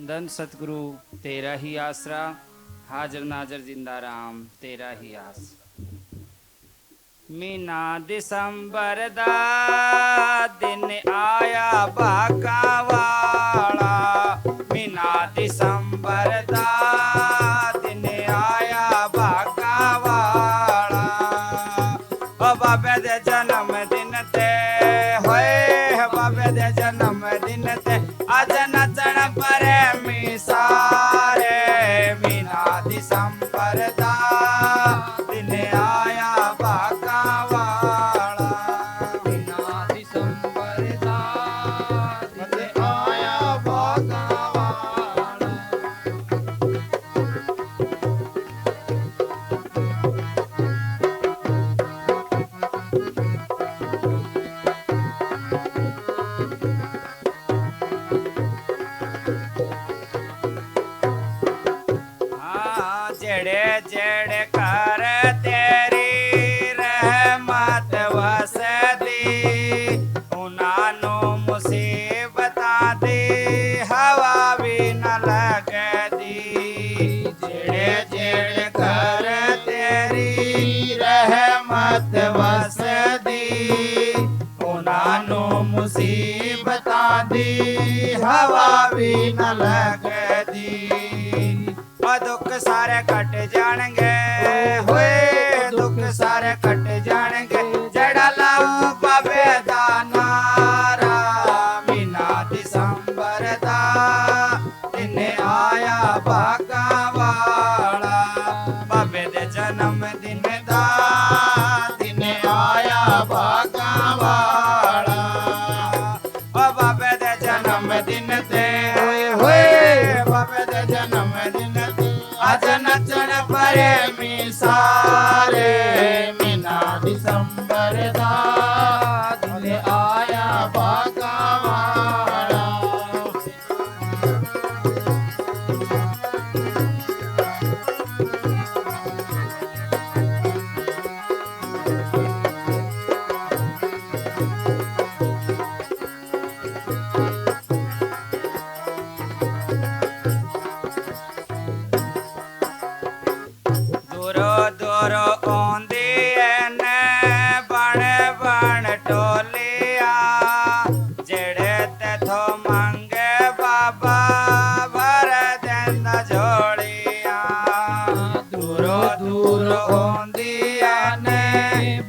धन सतगुरु तेरा ही आसरा, हाजर नाजर जिंदा राम तेरा ही आस। मीना दिसंबर दा दिन आया बाका वाला, मीना दिसंबर दा दिन आया बाका वाला। ओ बाबे दे जन्म दिन ते होए, बाबे दे जन्म दिन ते आज नचण परे मी सारे। मीना दिसंबर दा दिन आया बाका वाला, मीना दिसंबर दा दिन आया बाका वाला। जेड़े जेड़े कर तेरी रहमत वसदी, उन्हां मुसीबतां दी हवा भी न लगदी। जेड़े जेड़े कर तेरी रहमत वसदी, उन्हां मुसीबतां दी हवा भी न लगदी। दुख सारे कट जाणगे होए, दुख सारे कट जाणगे जड़ा लाओ बाबे दा नारा। मीना दिसंबर दा दिन आया बाका वाला, बाबे दे जन्म दिन दा दिन आया बाका वाला। ओ बाबे दे जन्म दिन ते होए, बाबे दे जन्म दिन आज नचण परे मी सारे। मीना दिसंबर दा दिन आया बाका वाला। दूरो आंदी ने बण बण टोलिया, जेड़े तेथो मंगे बाबा भर देंदा झोलिया। दूरो दूरो आंदी ने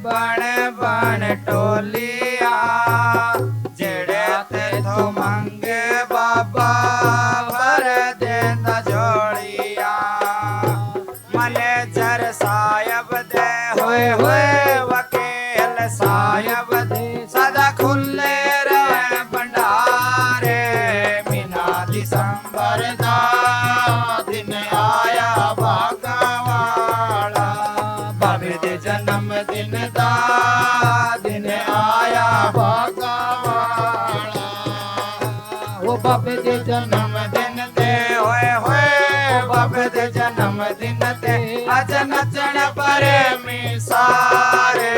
बण बण टोलिया, जेड़े तेथो मंगे बाबा भर देंदा झोलिया। मैनेजर साहब दे होए होए, वकील साहब दे सदा खुले रहे भंडारे। मीना दिसंबर दा दिन आया बाका वाला, बाबे दे जन्म दिन दा दिन आया बाका वाला। वो बाबे दे जन्म दिन दे होए होए, बाबे दे जन्म दिन ते आज नचण परे मी सारे।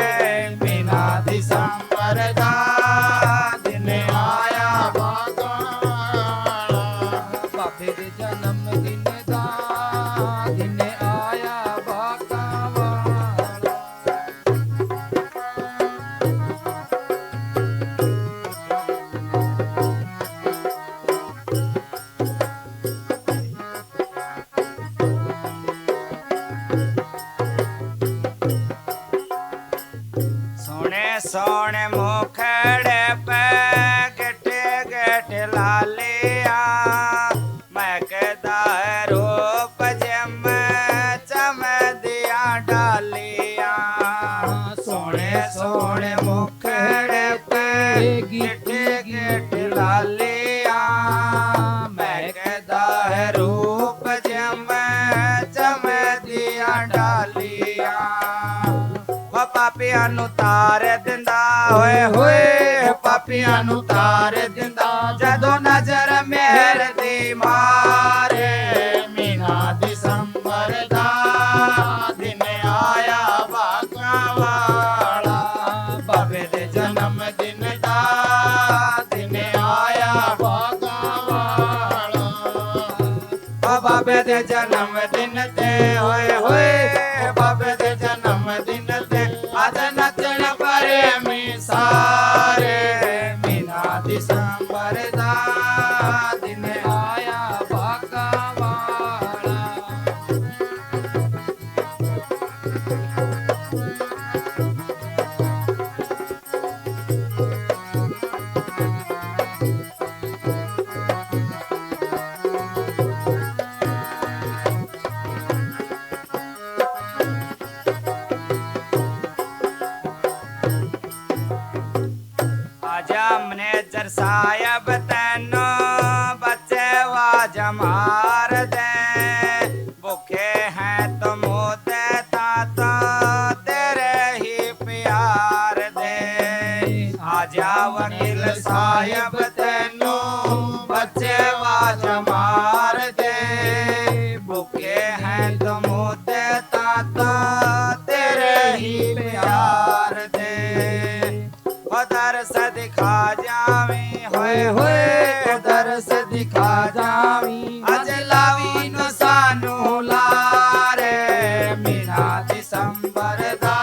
मीना दिसंबर दा दिन आया बाका वाला, बाबे दे जन्म दिन दा दिन आया बाका वाला। सोने मुखड़े पे गटे गटे लालिया, महकदा है रूप जम चमदिया डालिया। सोने सोने मुखड़े पे गटे गटे लालिया, महकदा है रूप जम चमदिया डालिया। पापियां नू तार दिंदा होए होए, पापियां नू तार दिंदा जदों नजर मेहर दी मारे। मीना दिसंबर दा दिन आया बाका वाला, बाबे दे जन्म दिन दा दिन आया बाका वाला। बाबे दे जन्म दिन ते होए होए बाबे दे जन्म दिन ते आज नचण प्रेमी सारे मीना दिसंबर दा दिन आया भागा वाला हमने जरसायब तैनो बच्चे वाज मार दे भूखे हैं तो मुँह देता तो तेरे ही प्यार दे आजा वकील साहब तैनो बच्चे वाज मार दे भूखे हैं तो मुँह देता तो तेरे ही प्यार दे उधर से दिखा जावी होए होए उधर से दिखा जावी आज लावी नो सानू लारे मीना दिसंबर दा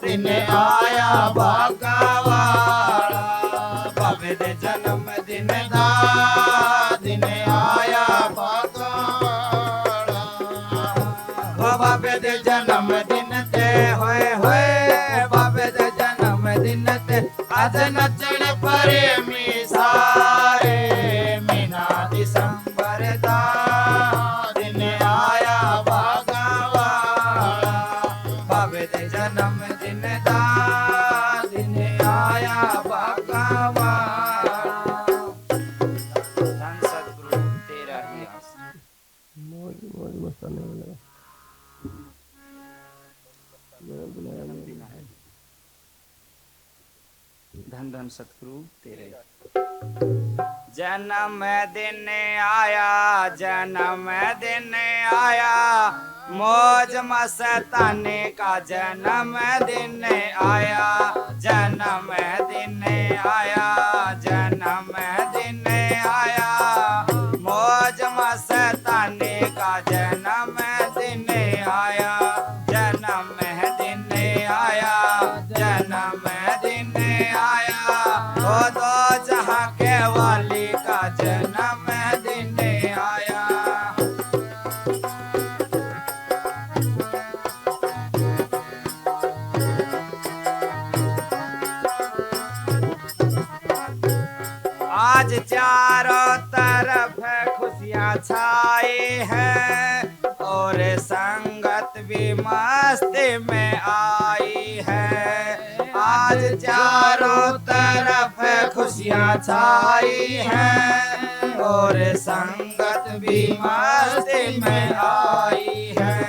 दिन आया भागा वाला बाबे दे जन्म दिन दा दिन आया भागा वाला बाबे दे जन्म दिन ते होए होए बाबे दे जन्म दिन ते आज नचण प्रेमी सारे मीना दिसंबर दा दिन आया भागा वाला बाबे दे जन्म दिन दा दिन आया भागा वाला धन सद्गुरु तेरा ही आस मौज मस्ताने वाला धन धन सतगुरु तेरे जन्म दिन आया जन्म दिन आया मौज मस्ताने का जन्म दिन आया जन्म दिन आया जन्म दिन आया मौज मस्ताने का जन्म दिन आया जन्म दिन आया जन्म दिन आया वो दो जहां के वाली का जन्म दिन आया आज चारों तरफ खुशियां छाई है और संगत भी मस्ती में आई है आज चारों तरफ खुशियां छाई है और संगत भी मस्ती में आई है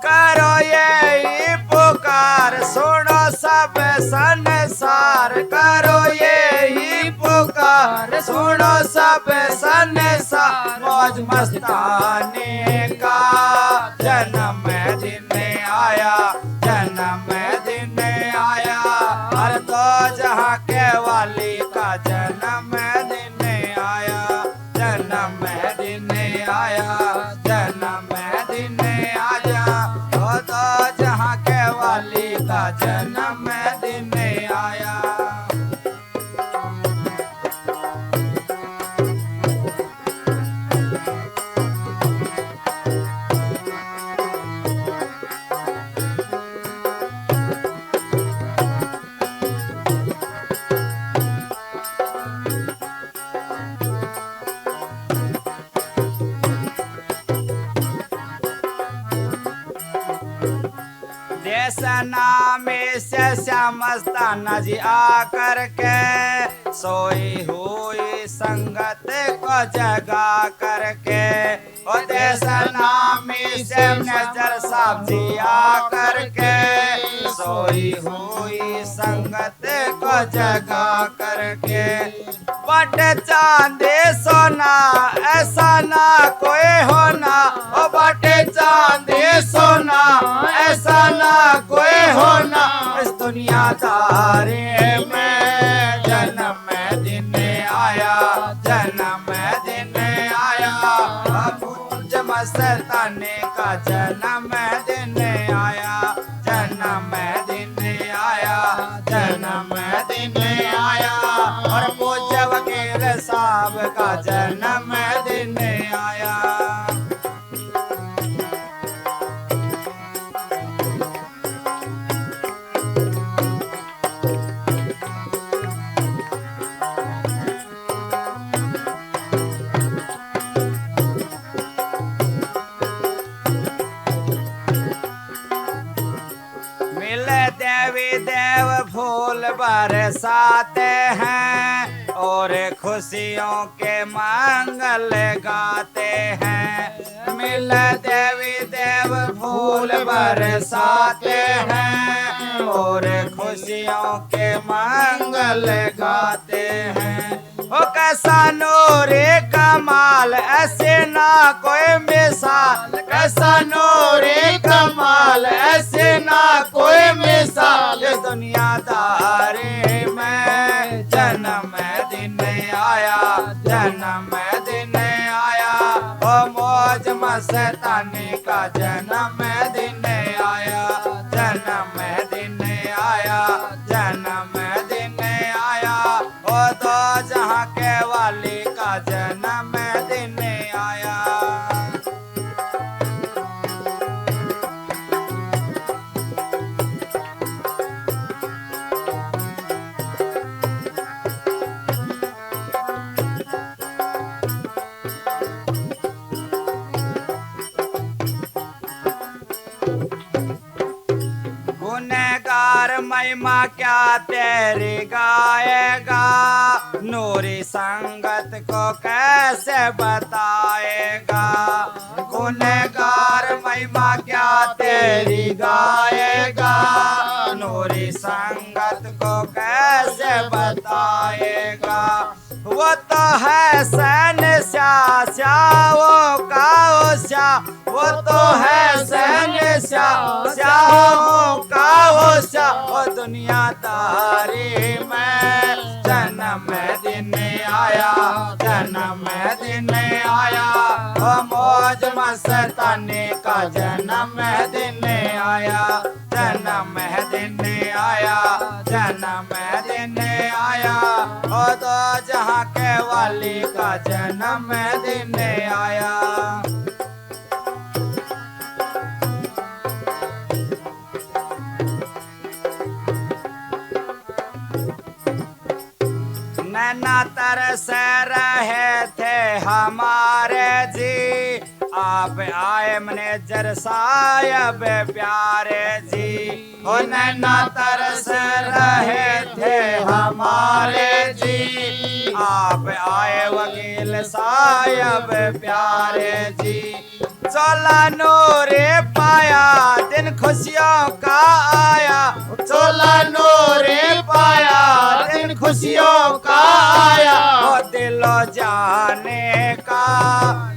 करो यही पुकार सुनो सब संसार करो यही पुकार सुनो सब संसार मौज मस्ताने का जन्म दिन आया जन्म दिन आया हर तो जहाँ के वाली का जन्म दिन आया जन्म दिन आया जन्म दिन आया वो तो जहाँ के वाली का जन्म दिन आया नामे से श्यामस्ताना जी आकर के सोई हुई संगत को जगा करके ओ देश नामी से नजर साहब जी आकर के सोई हुई संगत को जगा करके बट चांदे सोना ऐसा ना कोई होना ओ बट चांदे सोना ऐसा ना कोई होना इस दुनियादारी में जन्म दिन आया जन्म दिन आया पूज मस्ताने का जन्म दिन आया, जन्म दिन आया, जन्म दिन आया। और पूज्य वकील साहब का जन्म दिन आया। देव फूल बरसाते हैं और खुशियों के मंगल गाते हैं। मिल देवी देव फूल बरसाते हैं और खुशियों के मंगल गाते हैं। ओ कैसा नूरे कमाल ऐसे ना कोई मिसाल, कैसा नूरे कमाल ऐसे ना कोई मिसाल। दुनियादारी में जन्म दिन आया, जन्म दिन आया। ओ मौज मस्तानी का जन्म दिन आया, जन्म दिन आया, जन्म दिन आया। ओ तो जहाँ के वाली का जन्म दिन आया। गुनहगार महिमा क्या तेरी गाएगा, नूरी संगत को कैसे बताएगा। गुनहगार महिमा क्या तेरी गाएगा, नूरी संगत को कैसे बताएगा। वो तो है सैन स्या स्याओं का ओ स्या, वो तो है सैन स्या स्याओं का ओ स्या। ओ दुनियादारी में जन्म दिन आया, जन्म दिन आया। ओ मौज मस्तानी का जन्म दिन आया, जन्म दिन आया, जन्म दिन आया। ओ तो जहाँ के वाली का जन्म दिन आया। नैना तरस रहे थे हमारे जी, आप आए मैनेजर साहब प्यारे जी। ओ नैना तरस रहे थे हमारे जी, आप आए वकील साहब प्यारे जी। 16 नूरे पाया दिन खुशियों का आया, 16 नूरे पाया दिन खुशियों का आया। ओ दिलो जाने का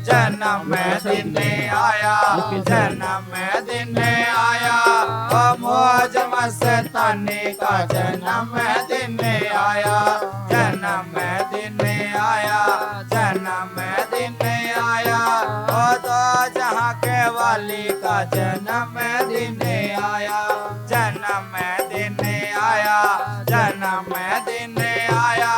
जन्म दिन आया, जन्म दिन आया। ओ मौज मस्तानी का जन्म दिन आया, जन्म दिन आया, जन्म दिन आया। ओ तो जहाँ के वाली का जन्म दिन आया, जन्म दिन आया, जन्म दिन आया।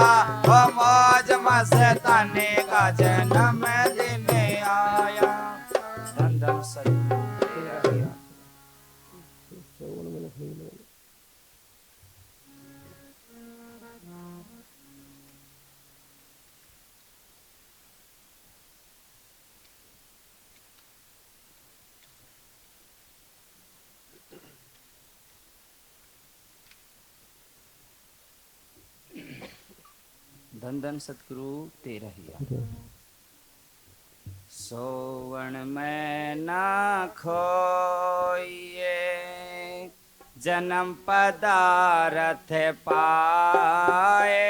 ओ मौज मस्तानी का जन्म दिन आया। धन धन सतगुरु तेरा हिया। धन धन सतगुरु तेरा हिया। सोवण में ना खोइए जन्म पदारथ पाए,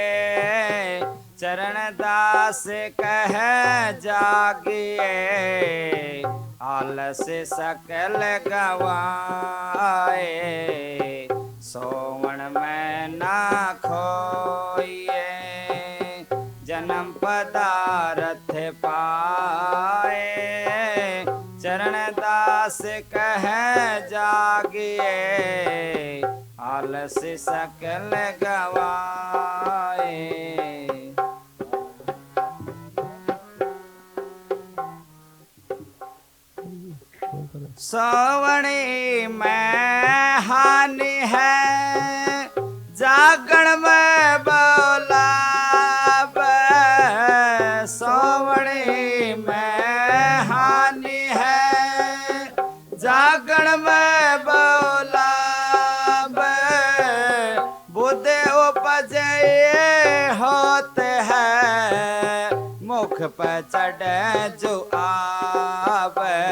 चरण दास कह जागिए आलस सकल गवाए। सोवण में ना खोइए जन्म पदारथ पाए, दास कह जागिए आलस सकल गवाए। सोवणी में हानि है जागण में बोला। सोवणी में हानि है जागण में बोला। बुद्ध उपजे होते हैं मुख पर चढ़े जो आवे।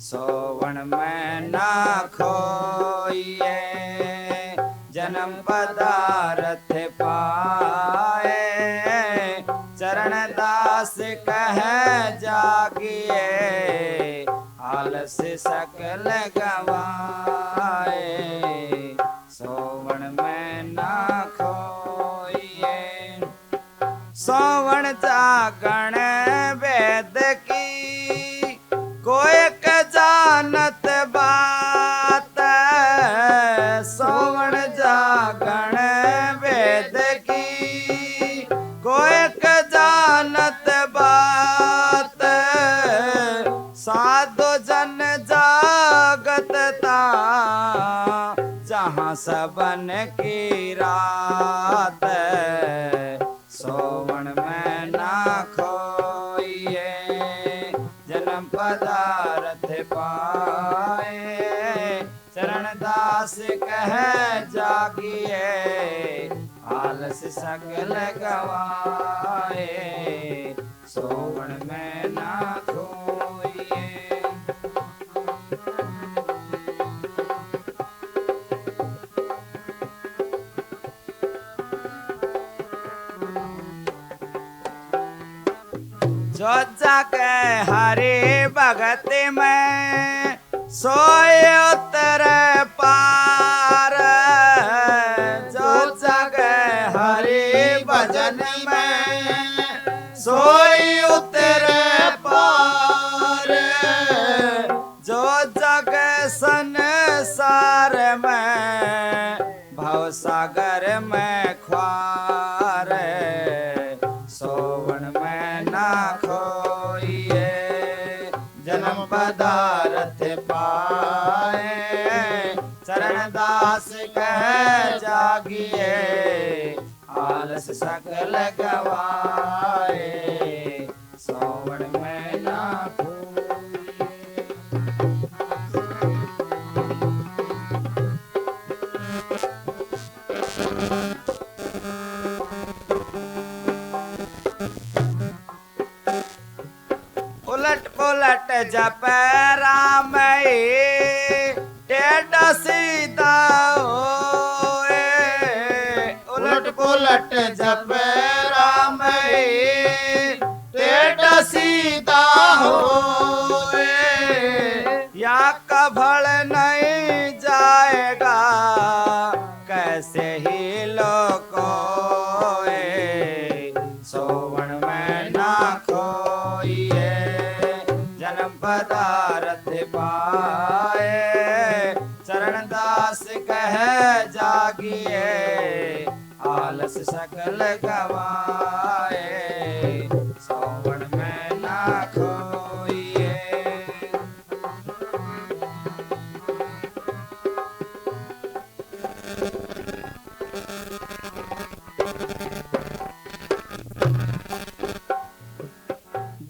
सोवण में ना खोइए जन्म पदार्थ पाए। चरण दास कह जागिए आलस सकल गवाए। सोवण में ना खोइए सोवण जागण वेद की कोई क जानत बात। सोवण जागण वेद की कोई क जानत बात। साधु जन जागत ता जहाँ सबन की रात। सोवण में ना खोइए जन्म पदार्थ पाए। चरण दास कह जागिए आलस सकल गवाए। सोवण में ना खोइए जो जग हरे भगत में सोए उतर पार। जो जग हरे भजन में सोई उतर पार। जो जग संसार में भव सागर में ख्वार। सोवण में ना खोइए जन्म पदार्थ पाए। चरण दास कह जागिए आलस सकल गवाए। सोवण में ना खोइए उलट पुलट जप राम टेढ़ा सीधा होए। उलट पुलट जप राम टेढ़ा सीधा होए। या कभड़ नहीं जाएगा कैसे ही लोकोए। सोवण में ना खोइए जन्म पदार्थ पाए। चरण दास कह जागिए आलस सकल गवाए। सोवण में ना खोइए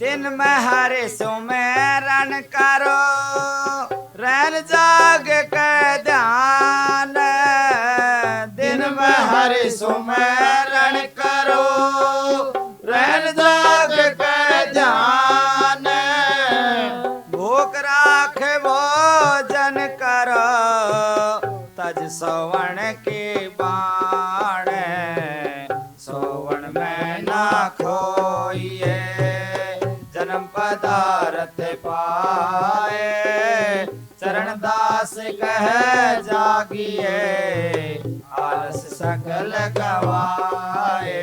दिन में हरि सुमेरन करो रैन जाग के ध्यान। दिन में हरि सुमेरन करो रैन जाग के ध्यान। भूख राख भोजन करो तज सोवण की बाण। सोवण में ना खोइए जन्म पदार्थ पाए। चरण दास कह जागिए आलस सकल गवाए।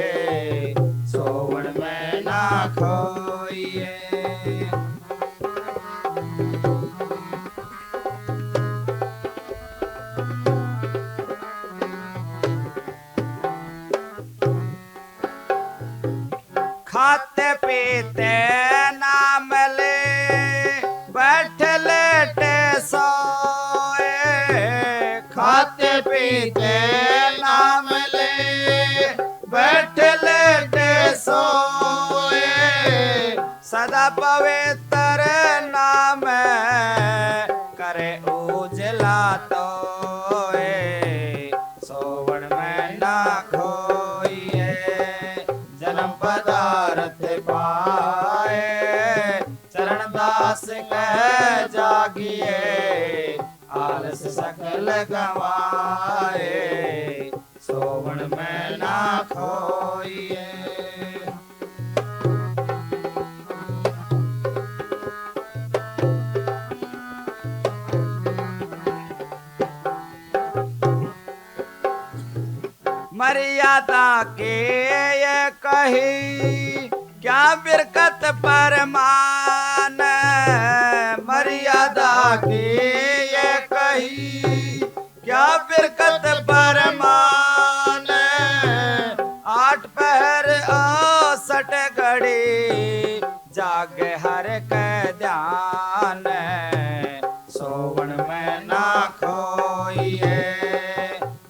सोवण में ना खोइए पीते नाम ले बैठ लेटे सोए खाते पीते नाम ले बैठ लेटे सोए सदा पवित्र नाम करे उजला तो सोवण में ना खोइए जन्म पदार्थ पाए चरण दास कह जागिए आलस सकल गवाए सोवण में ना खोइए। मर्यादा के ये कही क्या बिरकत परमान मर्यादा के ये कही क्या बिरकत परमान 8 पहर 68 घड़ी जागे हर के ध्यान सोवण में ना खोइए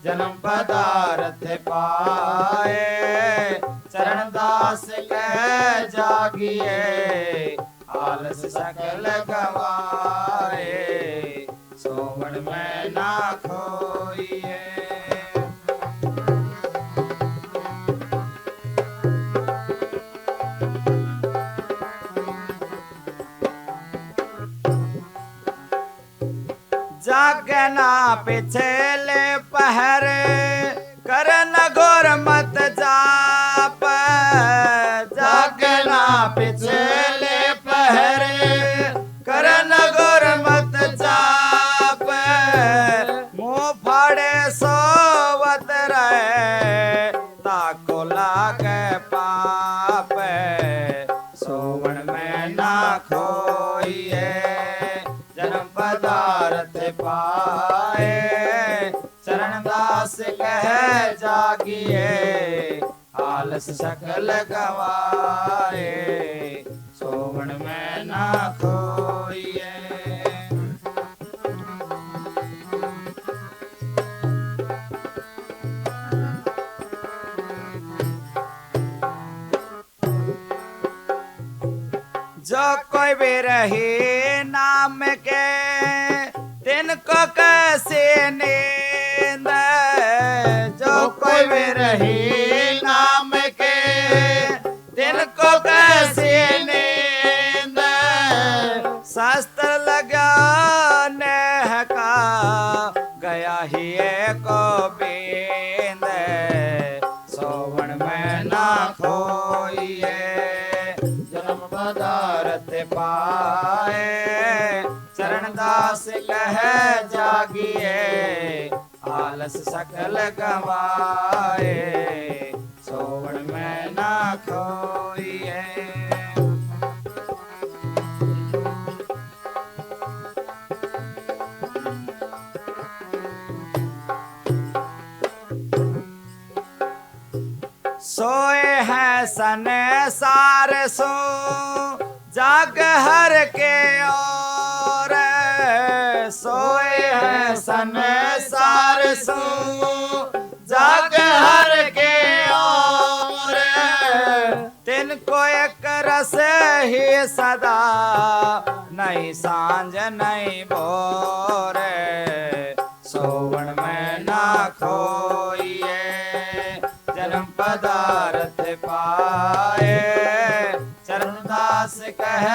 जन्म पदार्थ पाए चरण दास कह जागिए आलस सकल गवाए सोवण में ना खोइए। जागना पिछले पहर करन घोर मत जाप जागना पिछले पहर करन घोर मत जाप मुँह फाड़े सोवत रहे ताको लागे पाप सोवण में ना खोइए जन्म पदार्थ पाए चरण दास कह जागिए आलस सकल गवाए सोवण में ना खोइए। जो कोई भी रही नाम के तिनको कैसे नींद जो कोई भी रही नाम के तिनको कैसे नींद शास्त्र लगा नेह का गया ही को बींद सोवण में ना खोइए जन्म पदार्थ पाए चरण दास कह जागिए आलस सकल गवाए सोवण में ना खोइए। सोए हैं संसार सो जाग हर के और सोए हैं संसार सो जाग हर के और तिनको एक रस ही सदा नहीं सांझ नहीं भोर सोवण में ना खोइए जन्म पदार्थ पाए चरण दास कह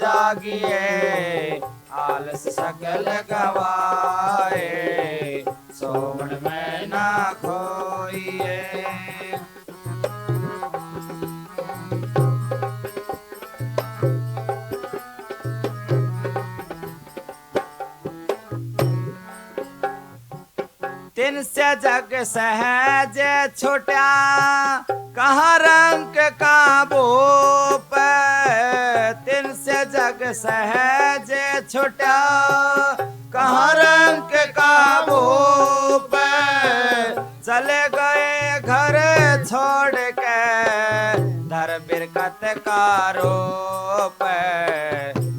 जागिए आलस सकल गवाए सोवण में ना खोइए। तिन से जग सहज छोटा कहाँ रंग का भूप तिन से जग सहज छोटा कहाँ रंग का भूप चले गए घर छोड़ के धर बिर कत कारो पे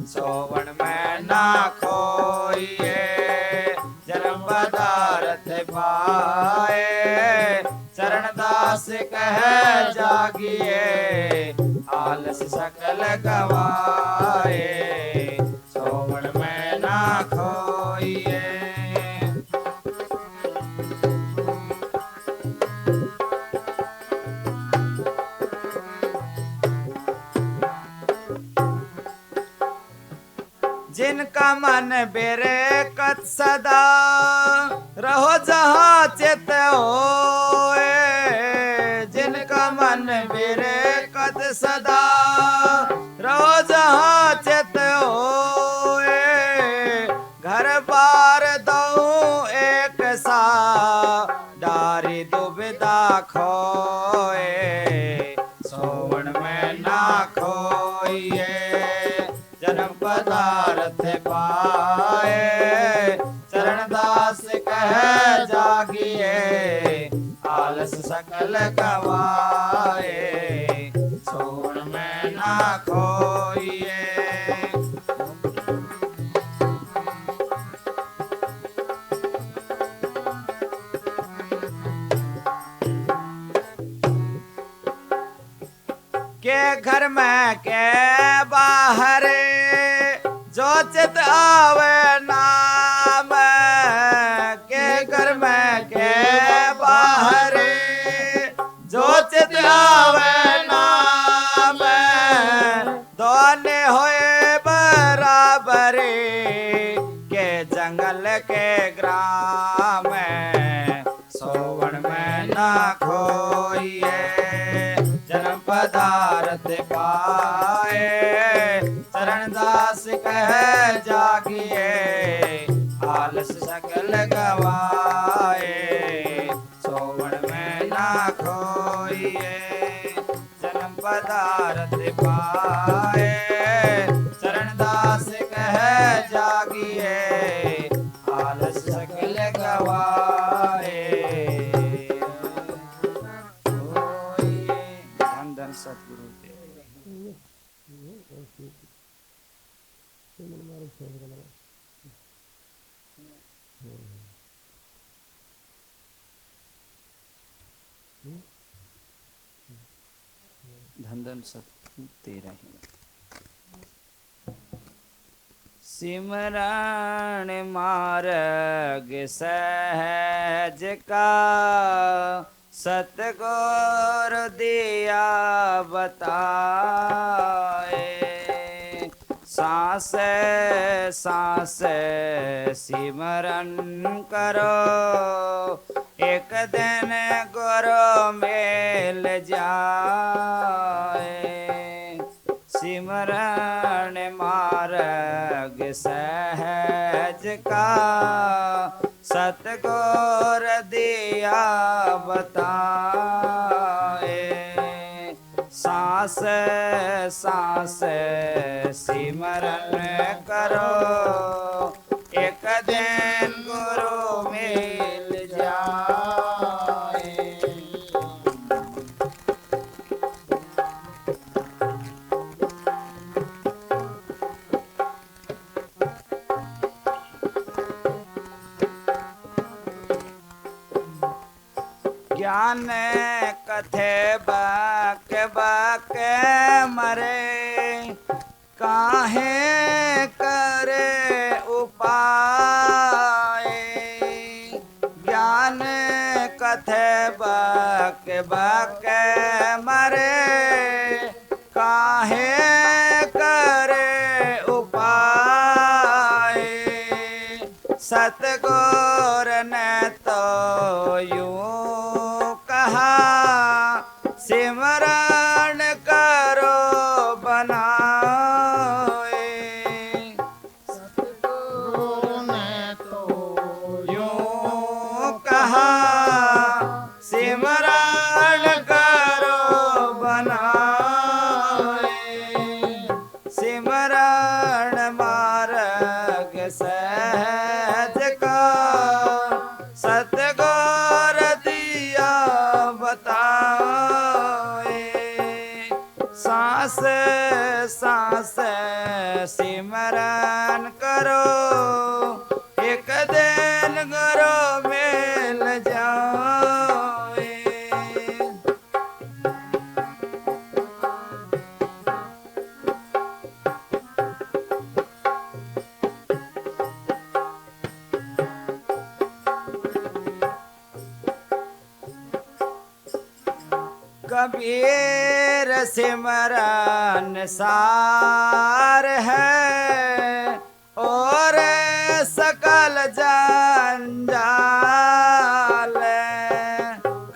सोवन में ना खोइए जन्म पदारथ पाए चरण दास कह जागिए आलस सकल गवाए सोवन में ना खोइए। जिनका मन बेरेकत सदा रहो जहाँ चित होए जिनका मन बेरेकत सदा रहो जहाँ चित होए घर बार दऊं एक सा डारी दुविधा खोए सोवन में ना खोइए जन्म पदारथ पाए चरण दास कह जागिए आलस सकल गवाए सोवन में ना खोइए। के घर में के बाहर जो चित आवे नाम के घर में के बाहर जो चित आवे नाम दोने होए बराबर के जंगल के ग्राम सोवन में ना खोइए जन्म पदारथ पाए चरण दास कह जागिए आलस सकल गवाए सोवन में ना खोइए जन्म पदारथ पाए चरण दास कह जागिए आलस सकल गवाए। सतगुरु धन धन सतगुरु तेरा ही सिमरण मार्ग सहज का सतगुर दिया बताए सांस सांस सिमरन करो एक दिन गुरु मिल जाए सिमरन मार्ग सहज का सतगुर दिया बताए सांस सांस सिमरन करो एक दिन गुरु मिल जाए। ज्ञान कथे बाक बाक मरे काहे करे उपाय ज्ञान कथे बाक बाक मरे काहे करे उपाय सतगुर ने तो यूं कहा सिमरण करो बनाए सतगुरु ने तो यूं कहा सिमरण करो बनाए सिमरण मार्ग सहज का सतगुर दिया बताए सा सांस सिमरन करो, एक दिन गुरु मिल जाए। कबीर सिमरन सार है और सकल जंजाल।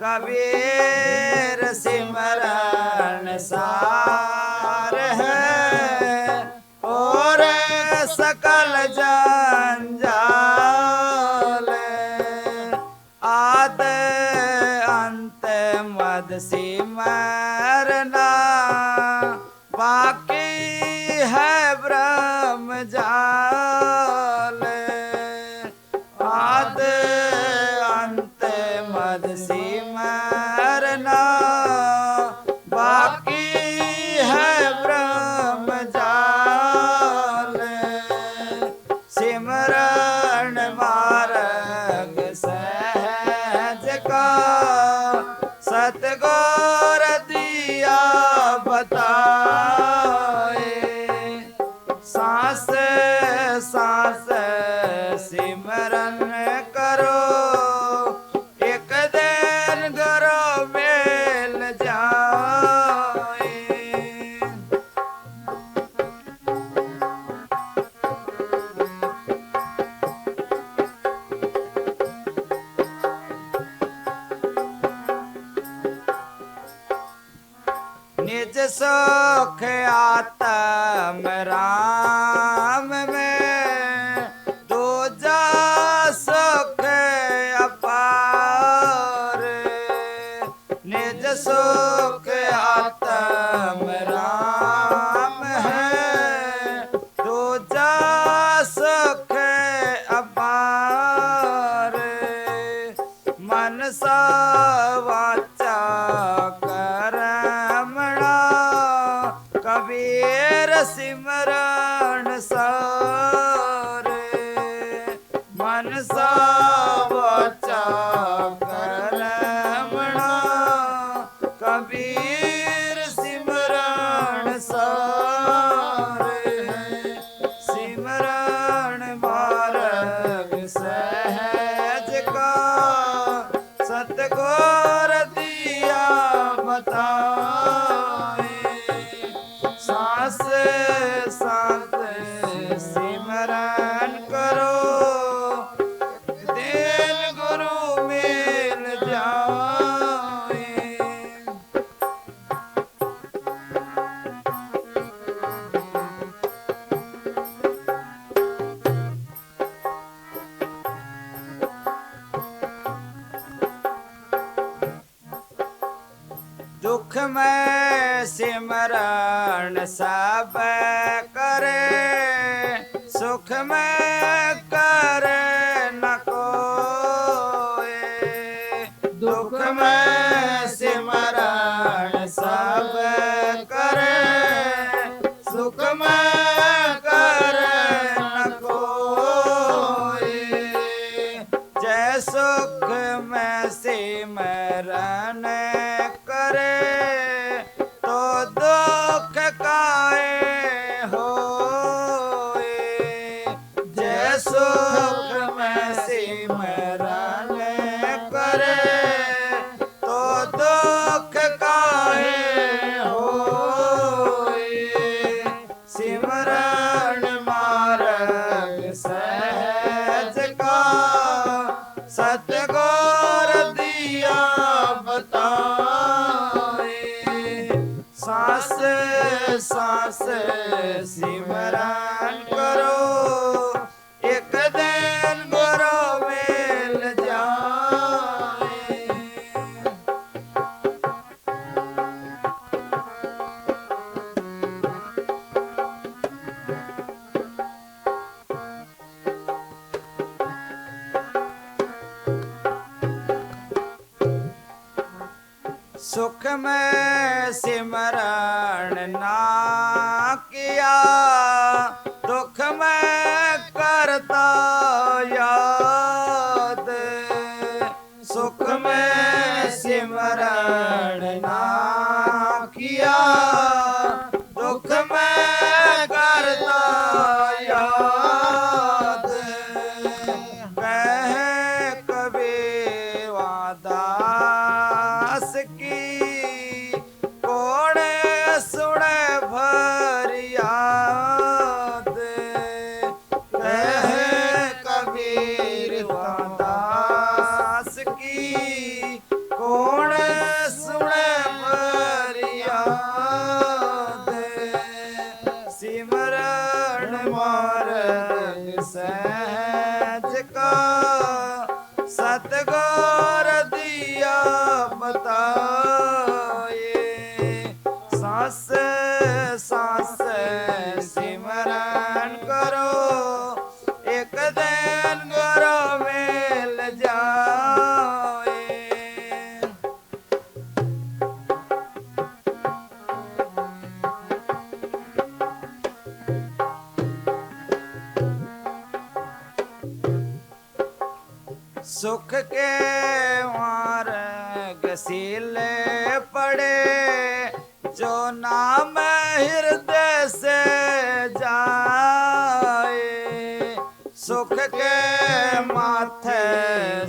कबीर सिमरन सार है और सकल जंजाल। आद अंत मद सिमरना बाकी है ब्रह्म जाल। आद अंत मद सिमरना बाकी है ब्रह्म जाल। सिमरण मार्ग सहज का सतगुर दिया बताए। सांस सांस सिमरन करो, एक दिन गुरु मिल जाए। निज सुख आत्म राम में, दूजा सुख अपार। निज सुख आत्म राम है, दूजा सुख अपार। मनसा वाचा करमणा कबीर सिमरन सार। मनसा वाचा करमणा कबीर सिमरन सार। सिमरन मार्ग सहज का सतगुर दिया बताए। सांस सांस सिमरन करो, दिन गुरु मिल जाए। दुख में सिमरन सब करे, सुख में करे न कोई। दुख में सिमरन सब करे, सुख में करे न कोई। जय सुख में सिमरन करे, तो दुख काहे होए। जय सुख में सिमरन करे, तो दुख काहे होए। सिमरन मार्ग सहज का सतगुर दिया बताए। सांस सांस सिमरन करो, एक दिन गुरु मिल जाए। सुख में सिमरण ना किया, दुख में करता याद। सुख में सिमरण ना किया, दुख में करता याद। कह कबीर वादास की, कौन सुने फरियाद। कह कबीर वादास की, कौन सुने फरियाद। सिमरण मार्ग सहज का, सतगुर दिया बताए। सांस सांस सिमरन करो, एक दिन गुरु मिल जाए। सुख के मार्ग सीले पड़े, जो नाम हृदय से जाए। सुख के माथे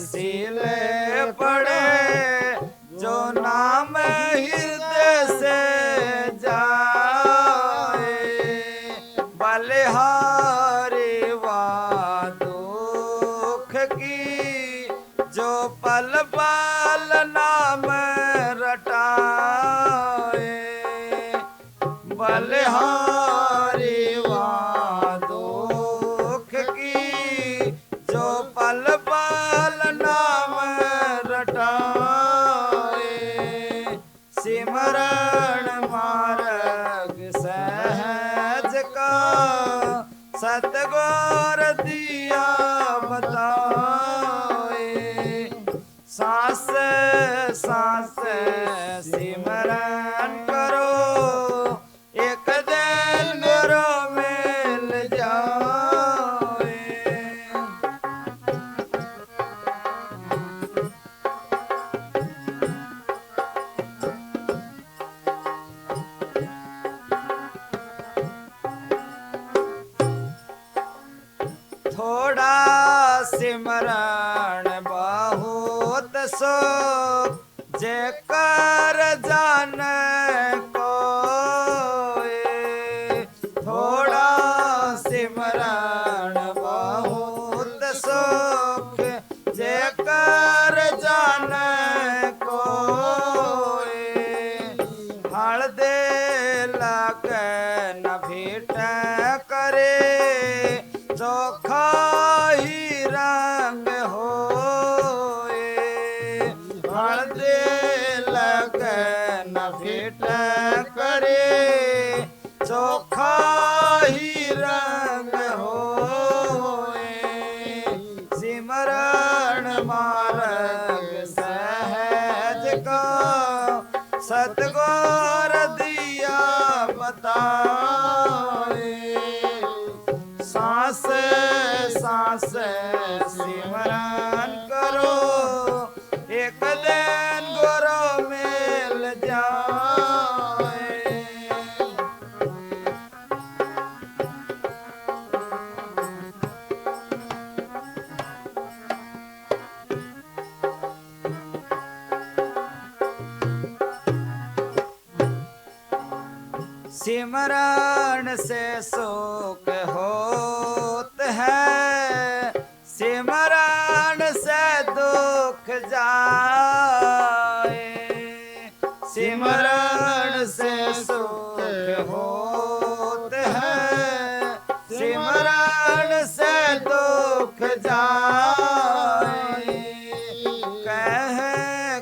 सीले पड़े, जो नाम हृदय से जाए। बलिहारी वा दुख की, जो पल पल नाम रटाए। बलिहारी वा दुख की, जो पल पल नाम रटाए। सिमरण मार्ग सहज का, सतगुर दिया बताए। सांस सांस सिमरन करो, एक दिन गुरु मिल जाए। थोड़ा सिमरण बहुत सुख, जेकर जान कोय। थोड़ा सिमरण बहुत सुख, जेकर जान कोय। हल दे लागे न भेट करे, चोखा ही रंग होए। हल्दे लगे न भेट करे, चोखा ही रंग होए। सिमरण मार्ग सहज का, सतगुर दिया बताए। सांस सांस सिमरन करो, एक दिन गुरु मिल जाए। सिमरण से सुख होत है, सिमरण से दुख जाए। सिमरण से सुख होत है, सिमरण से दुख जाए। कह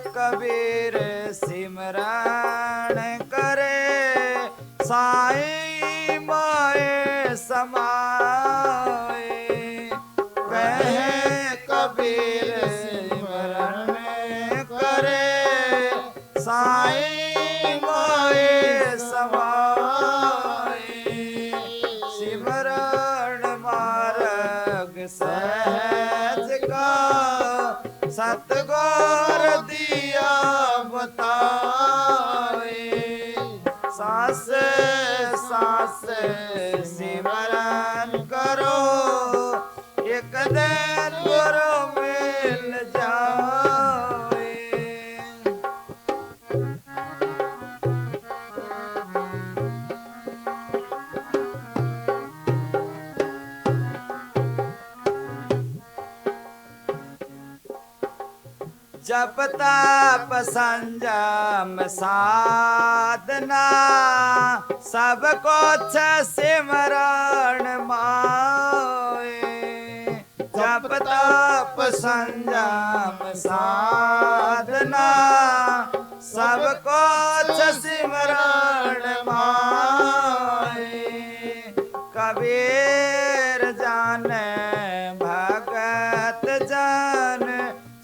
कबीर सिमरण करे, साईं माए समाए। कह कबीर सिमरण करे, साईं सहज का सतगुर दिया बताए। सांस सांस सिमरन करो एक दिन गुरु मिल जाए। जप तप संयम साधना सब कुछ सिमरण माए। जप तप संयम साधना सब कुछ सिमरण माए। कबीर जाने भगत जन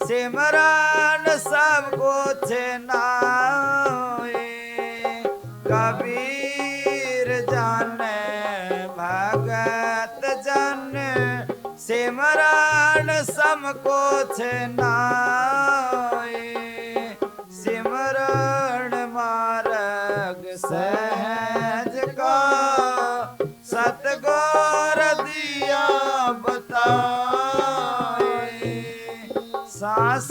सिमरन सब कुछ नाए। कबीर जाने भगत जन सिमरन सब कुछ नाए। सिमरण मार्ग सहज का सतगुर दिया बताए। सांस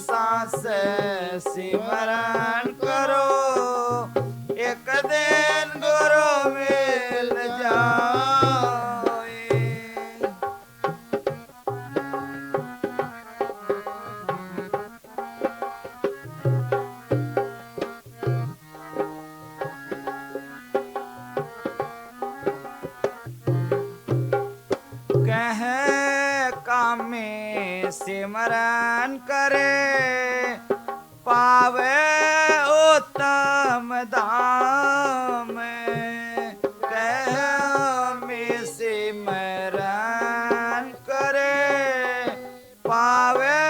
सांस सिमरन करो एक दिन गुरु मिल जाए। कह कामे सिमरन करे पावे उत्तम धाम। कह में सिमरन करे पावे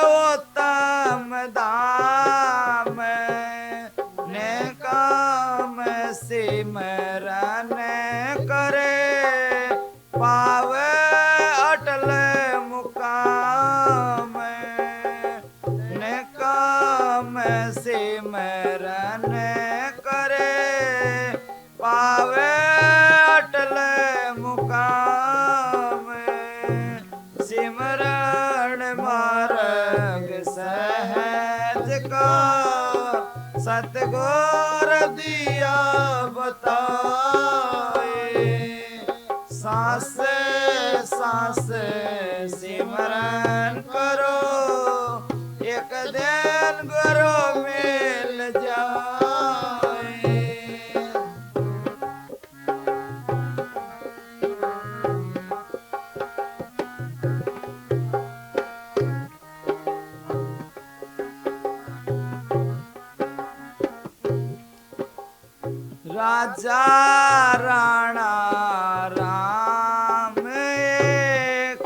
उत्तम धाम। ने काम सिमरन करे पावे अटल मुकाम। ने काम सिमरन करे पावे अटल मुकाम। सिमरण मार्ग सहज का सतगुर दिया बताए। सांस सांस सिमरन करो एक दिन गुरु मिल जाए। राजा राणा राम एक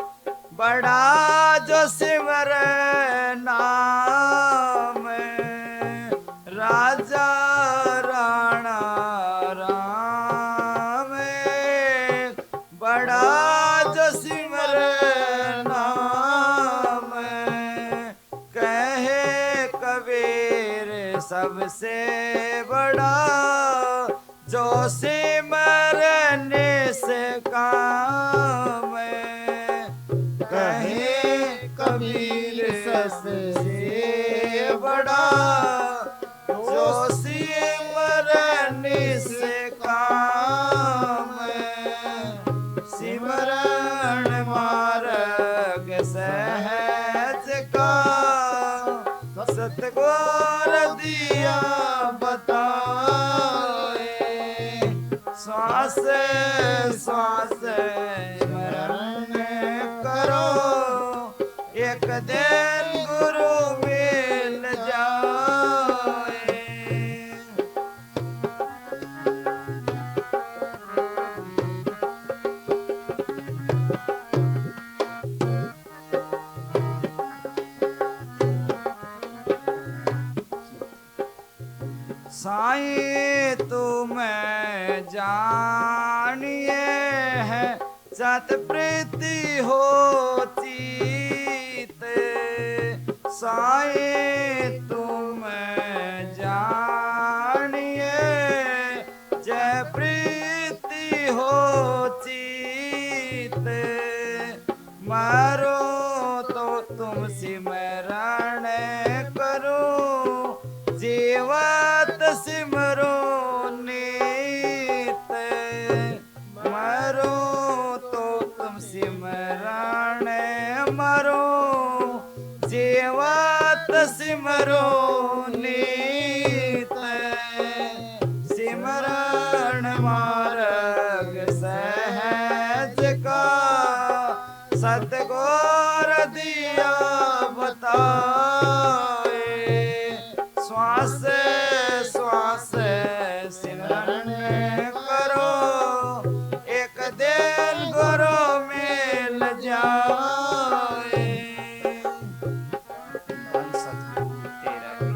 बड़ा जो सिमर नाम। राजा राणा राम एक बड़ा जो सिमर नाम। कहे कबीर सबसे बड़ा जो सिमरने से काम। कहे कबीर सबसे बड़ा जो सिमरने से काम। सिमरण मार्ग सहज का सतगुर दिया बताए। श्वास श्वास स्मरण करो एक दिन गुरु मिल जाए। साईं तुम्हें जानिए है सत प्रीति हो चीत साई तुम जानिए जय प्रीति हो चीत मारो तो तुम सिमरण करो जीवत सिमरो नीत मरो तो तुम सिमरण मरो जीवत सिमरो नीत सिमरण मार्ग सहज का सतगुर दिया बताए श्वास श्वास सिमरण करो एक दिन गुरु मिल जाए सतगुरु तेरा ही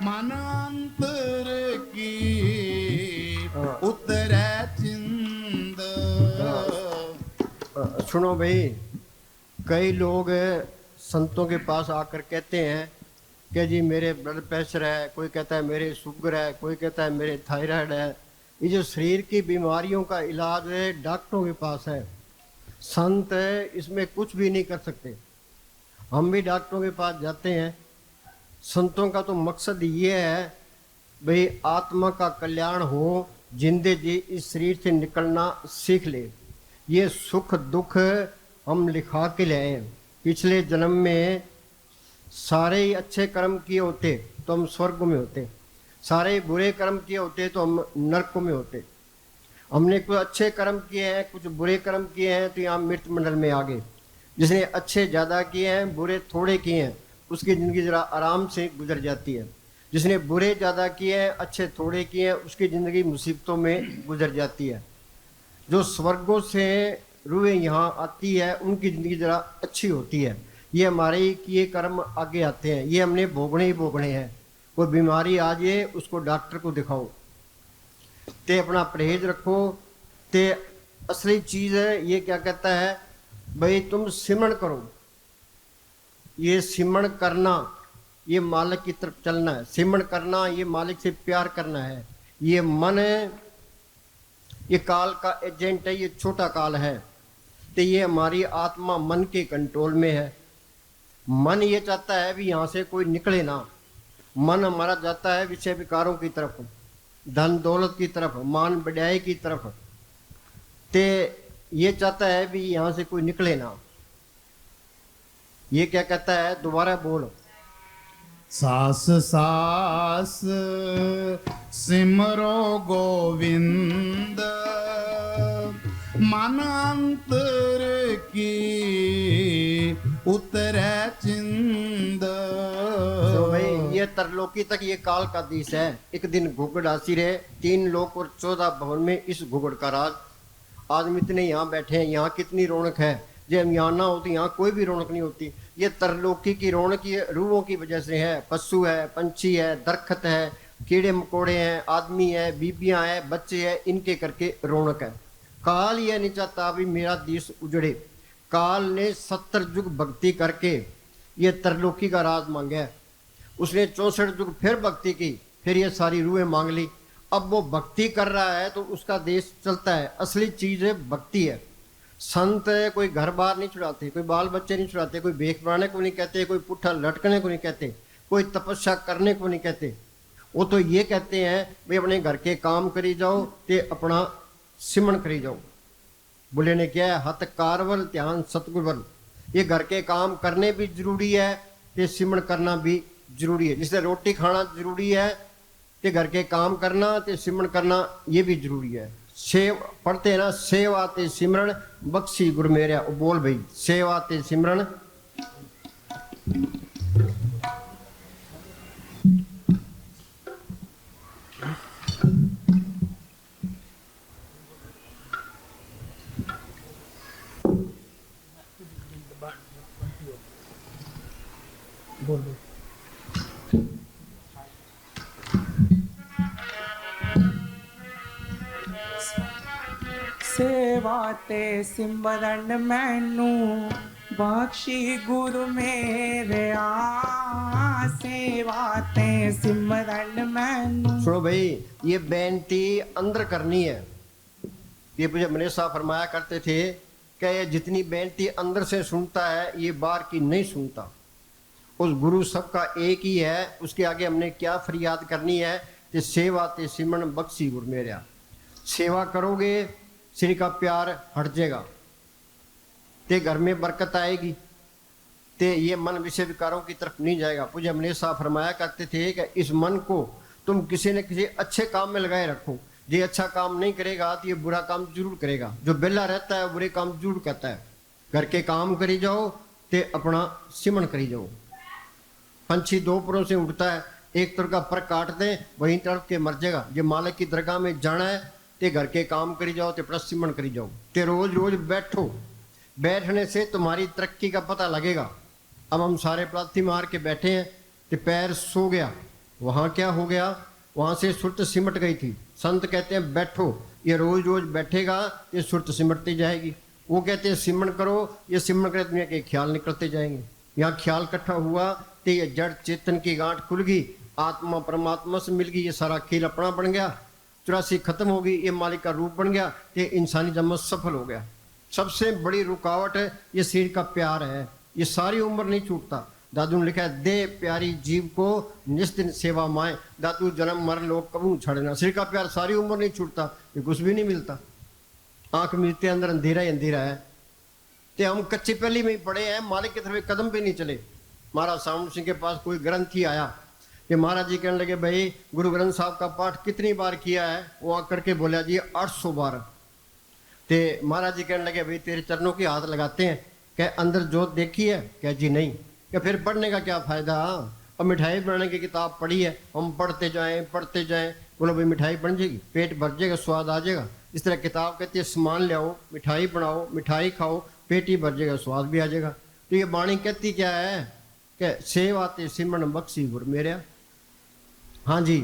मनांतर की उत्तर चिंद। सुनो भाई, कई लोग संतों के पास आकर कहते हैं कि जी मेरे ब्लड प्रेशर है, कोई कहता है मेरे शुगर है, कोई कहता है मेरे थायराइड है। ये जो शरीर की बीमारियों का इलाज है डॉक्टरों के पास है, संत इसमें कुछ भी नहीं कर सकते। हम भी डॉक्टरों के पास जाते हैं। संतों का तो मकसद ये है भाई आत्मा का कल्याण हो, जिंदे जी इस शरीर से निकलना सीख ले। ये सुख दुख हम लिखा के ले आए। पिछले जन्म में सारे ही अच्छे कर्म किए होते तो हम स्वर्ग में होते, सारे बुरे कर्म किए होते तो हम नरक में होते। हमने कुछ अच्छे कर्म किए हैं, कुछ बुरे कर्म किए हैं, तो यहाँ मृत मंडल में आ गए। जिसने अच्छे ज़्यादा किए हैं, बुरे थोड़े किए हैं, उसकी ज़िंदगी ज़रा आराम से गुजर जाती है। जिसने बुरे ज़्यादा किए हैं, अच्छे थोड़े किए हैं, उसकी ज़िंदगी मुसीबतों में गुजर जाती है। जो स्वर्गों से रूहें यहाँ आती है, उनकी ज़िंदगी ज़रा अच्छी होती है। ये हमारे ही किए कर्म आगे आते हैं, ये हमने भोगने ही भोगने हैं। कोई बीमारी आ जाए उसको डॉक्टर को दिखाओ, ते अपना परहेज रखो। ते असली चीज़ है, ये क्या कहता है भाई तुम सिमरण करो। ये सिमरण करना, ये मालिक की तरफ चलना है। सिमरण करना, ये मालिक से प्यार करना है। ये मन है, ये काल का एजेंट है, ये छोटा काल है। तो ये हमारी आत्मा मन के कंट्रोल में है। मन ये चाहता है भी यहाँ से कोई निकले ना। मन हमारा जाता है विषय विकारों की तरफ, धन दौलत की तरफ, मान बढ़ाई की तरफ। ते ये चाहता है भी यहाँ से कोई निकले ना। ये क्या कहता है, दोबारा बोल। सास सास सिमरो गोविंद मनांतर की उतरे चिंद। तो भाई ये तरलोकी तक ये काल का देश है। एक दिन घुगड़ आसी रहे, 3 लोक और 14 भवन में इस घुगड़ का राज। आदमी इतने यहाँ बैठे हैं, यहाँ कितनी रौनक है। जब हम यहाँ ना होती, यहाँ कोई भी रौनक नहीं होती। ये तरलोकी की रौनक ये रूहों की वजह से है। पशु है, पंछी है, दरख्त है, कीड़े मकोड़े हैं, आदमी है, बीबियां हैं, बच्चे हैं, इनके करके रौनक है। काल ये नहीं चाहता भी मेरा देश उजड़े। काल ने 70 युग भक्ति करके ये तरलोकी का राज मांगा है। उसने 64 युग फिर भक्ति की, फिर ये सारी रूहें मांग ली। अब वो भक्ति कर रहा है तो उसका देश चलता है। असली चीज़ है भक्ति है। संत कोई घर बार नहीं छुड़ाते, कोई बाल बच्चे नहीं छुड़ाते, कोई भेख बनाने को नहीं कहते, कोई पुट्ठा लटकने को नहीं कहते, कोई तपस्या करने को नहीं कहते। वो तो ये कहते हैं भाई अपने घर के काम करी जाओ, ते अपना सिमरण करी जाओ। बोले ने क्या है, हथ कारवल ध्यान सतगुरवल। ये घर के काम करने भी जरूरी है, ते सिमरण करना भी जरूरी है। जिससे रोटी खाना जरूरी है, ते घर के काम करना, ते सिमरण करना ये भी जरूरी है। सेव पढ़ते हैं ना, सेवा ते सिमरण बख्शी गुरु मेरा। बोल भाई, सेवा ते सिमरण बोल। सेवा ते सिमरन मैनू बख्शी गुरु मेरे सेवा ते सिमरन मैनू। सुनो भाई, ये बेनती अंदर करनी है। ये मुझे मनीषा फरमाया करते थे कि ये जितनी बेनती अंदर से सुनता है ये बाहर की नहीं सुनता। उस गुरु सबका एक ही है, उसके आगे हमने क्या फरियाद करनी है कि सेवा ते सिमरन बख्शी गुरु मेरा। सेवा करोगे श्री का प्यार हट जाएगा, ते घर में बरकत आएगी, ते ये मन विषय विकारों की तरफ नहीं जाएगा। पूज्य मनीषा फरमाया करते थे कि इस मन को तुम किसी न किसी अच्छे काम में लगाए रखो। ये अच्छा काम नहीं करेगा तो ये बुरा काम जरूर करेगा। जो बेला रहता है बुरे काम जरूर करता है। घर के काम करी जाओ ते अपना सिमरन करी जाओ। पंछी दो पुरों से उड़ता है, एक तरफ का पर काट दे वहीं तरफ के मर जाएगा। ये मालिक की दरगाह में जाना है ते घर के काम करी जाओ ते अपना सिमरन करी जाओ। ते रोज रोज बैठो, बैठने से तुम्हारी तरक्की का पता लगेगा। अब हम सारे प्लाथी मार के बैठे हैं तो पैर सो गया, वहाँ क्या हो गया, वहाँ से सुरत सिमट गई थी। संत कहते हैं बैठो, ये रोज रोज बैठेगा ये सुरत सिमटती जाएगी। वो कहते हैं सिमरन करो, ये सिमरन करे दुनिया के ख्याल निकलते जाएंगे। यहाँ ख्याल इकट्ठा हुआ तो ये जड़ चेतन की गांठ खुल गई, आत्मा परमात्मा से मिल गई, ये सारा खेल अपना बन गया। 84 खत्म हो गई, ये मालिक का रूप बन गया, ये इंसानी जन्म सफल हो गया। सबसे बड़ी रुकावट है ये शरीर का प्यार है, ये सारी उम्र नहीं छूटता। दादू ने लिखा है, दे प्यारी जीव को निस्दिन सेवा माए, दादू जन्म मरण लोग कबू छड़ना। शरीर का प्यार सारी उम्र नहीं छूटता, ये कुछ भी नहीं मिलता। आंख मिलते अंदर अंधेरा ही अंधेरा है। ते हम कच्ची पहली में ही पड़े हैं, मालिक की तरफ एक कदम भी नहीं चले। महाराज सामू सिंह के पास कोई ग्रंथी आया कि महाराज जी कहने लगे, भाई गुरु ग्रंथ साहब का पाठ कितनी बार किया है? वो आकर के बोला जी 800 बार। ते महाराज जी कहने लगे, भाई तेरे चरणों की हाथ लगाते हैं, क्या अंदर जोत देखी है? क्या जी नहीं। क्या फिर पढ़ने का क्या फायदा? और मिठाई बनाने की किताब पढ़ी है, हम पढ़ते जाएं पढ़ते जाएं। बोलो भाई मिठाई बन जाएगी, पेट भर जाएगा, स्वाद आ जाएगा। इस तरह किताब कहती है सामान ले आओ, मिठाई बनाओ, मिठाई खाओ, पेट ही भर जाएगा, स्वाद भी आ जाएगा। तो ये वाणी कहती क्या है कि सेवा ते सिमरन बख्शी गुर मेरा। हाँ जी,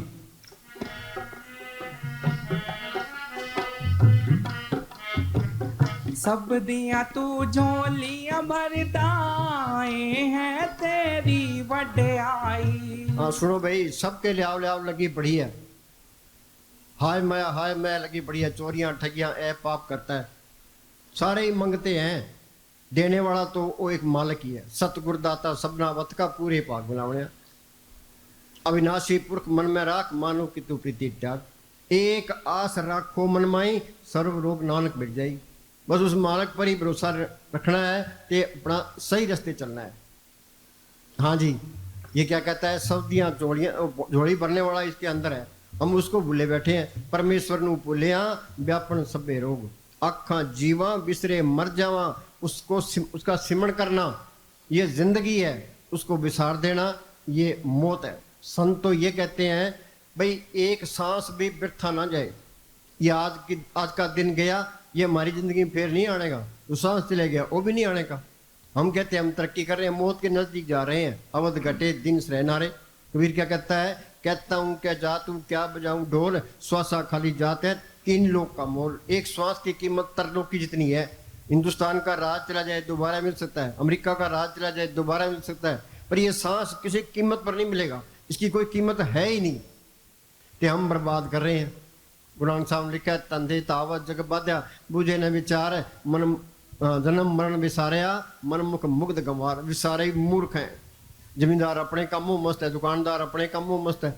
सब दिया तू झोलियां भरदाए है तेरी वड्याई। हाँ सुनो भाई, सबके लियाव लियाव लगी पड़ी है। हाय मैं लगी पड़ी है। चोरियां ठगियां ऐ पाप करता है, सारे ही मंगते हैं। देने वाला तो वो एक मालिक ही है। सतगुर दाता सबना वत का पूरे पाक बनावने। अविनाशी पुरख मन में राख, मानो कि तू प्रीति त्याग। एक आस राखो मन माई, सर्व रोग नानक मिट जाई। बस उस मालिक पर ही भरोसा रखना है, ते अपना सही रास्ते चलना है। हाँ जी, ये क्या कहता है, सब्दियाँ झोली भरने वाला इसके अंदर है। हम उसको भूले बैठे हैं। परमेश्वर नू भूलिया व्यापन सभे रोग, आखा जीवा बिसरे मर जावा। उसका सिमरन करना ये जिंदगी है, उसको विसार देना ये मौत है। संत तो ये कहते हैं भाई एक सांस भी व्यर्था ना जाए। ये आज का दिन गया, ये हमारी जिंदगी में फिर नहीं आने का। जो सांस चले गया वो भी नहीं आने का। हम कहते हैं हम तरक्की कर रहे हैं, मौत के नजदीक जा रहे हैं। अवध घटे दिन रहनारे। कबीर क्या कहता है, कहता हूँ क्या जातू क्या बजाऊं ढोल, श्वासा खाली जात है तीन लोग का मोल। एक श्वास की कीमत तरलोक की जितनी है। हिंदुस्तान का राज चला जाए दोबारा मिल सकता है, अमेरिका का राज चला जाए दोबारा मिल सकता है, पर ये सांस किसी कीमत पर नहीं मिलेगा। इसकी कोई कीमत है ही नहीं, ते हम बर्बाद कर रहे हैं। गुरु नानक साहब ने लिखा है, तंदे तावत जग बाध्या, बुझे न विचार, मन जन्म मरण विसारिया, मन मुख मुग्ध गंवार। विसारे मूर्ख हैं। जमींदार अपने कामों मस्त है, दुकानदार अपने कामों मस्त है,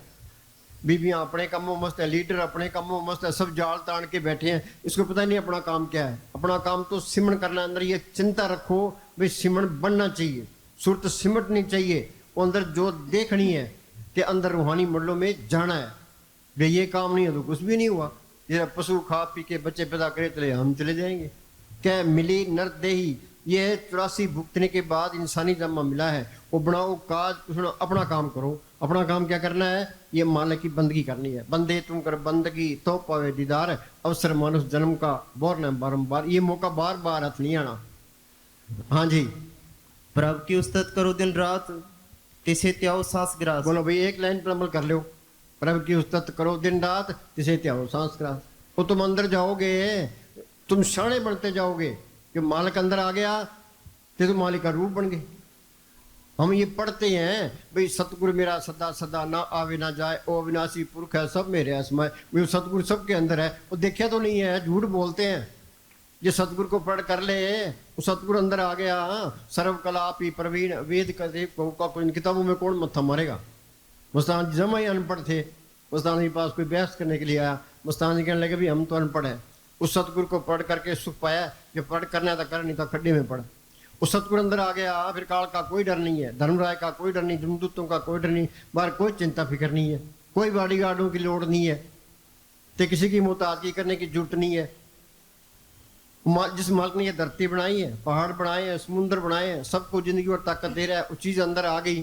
बीबियां अपने कामों मस्त है, लीडर अपने कामों मस्त है, सब जाल तान के बैठे हैं। इसको पता नहीं अपना काम क्या है। अपना काम तो सिमरन करना। अंदर ये चिंता रखो भाई सिमरन बनना चाहिए, सुरत सिमटनी चाहिए, वो अंदर जो देखनी है, ते अंदर रूहानी मंडलों में जाना है। भाई ये काम नहीं है तो कुछ भी नहीं हुआ। जरा पशु खा पी के बच्चे पैदा करे चले, हम चले जाएंगे। क्या मिली नर देही, ये 84 भुगतने के बाद इंसानी जन्म मिला है। वो बनाओ काज, उसने अपना काम करो। अपना काम क्या करना है, ये मालिक की बंदगी करनी है। बंदे तुम कर बंदगी तो पावे दीदार, अवसर मानुष जन्म का बोरना बारंबार। ये मौका बार बार हाथ नहीं आना। हाँ जी, प्रभु की उस्तत करो दिन रात, तिसे त्याओ सांस ग्रास। बोलो भाई एक लाइन पर अमल कर लो। प्रभु की उस्तत करो दिन रात, तिसे त्याओ सांस ग्रास। वो तुम अंदर जाओगे तुम शाणे बनते जाओगे कि मालिक अंदर आ गया तो मालिक का रूप बन गए। हम ये पढ़ते हैं भाई सतगुरु मेरा सदा सदा ना आवे ना जाए, ओ अविनाशी पुरख है सब मेरे असमय। वो सतगुरु सबके अंदर है, वो देखा तो नहीं है, झूठ बोलते हैं। ये सतगुरु को पढ़ कर ले, वो सतगुरु अंदर आ गया। सर्व कला आपी प्रवीण वेद का देव का कोई इन किताबों में कौन मत्था मारेगा। मुस्तान जी जमा ही अनपढ़ थे, मुस्तान जी के पास कोई बहस करने के लिए आया, मुस्तान जी कहने लगे भी हम तो अनपढ़ हैं। उस सतगुरु को पढ़ करके सुख पाया, जो पढ़ करना था कर, नहीं था खड्डे में पढ़। उस सतगुरु अंदर आ गया, फिर काल का कोई डर नहीं है, धर्मराय का कोई डर नहीं, जमदूतों का कोई डर नहीं, बाहर कोई चिंता फिक्र नहीं है, कोई बॉडीगार्डों की लोड़ नहीं है, तो किसी की मोहताजगी करने की जरूरत नहीं है। जिस मालिक ने ये धरती बनाई है, पहाड़ बनाए हैं, समुद्र बनाए हैं, सबको जिंदगी और ताकत दे रहा है, वो चीज़ अंदर आ गई,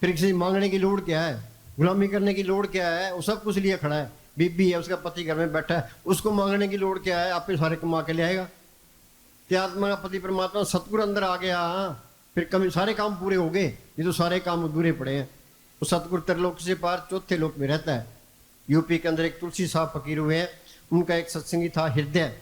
फिर किसी मांगने की लोड़ क्या है, गुलामी करने की लोड़ क्या है। वो सब कुछ लिए खड़ा है। बीबी है, उसका पति घर में बैठा है, उसको मांगने की लोड़ क्या है, आप ही सारे कमा के ले आएगा। आत्मा का पति परमात्मा सतगुरु अंदर आ गया, फिर कभी सारे काम पूरे हो गए, ये तो सारे काम अधूरे पड़े हैं। वो सतगुरु त्रिलोक से पार चौथे लोक में रहता है। यूपी के अंदर एक तुलसी साहब फकीर हुए हैं, उनका एक सत्संगी था हृदय।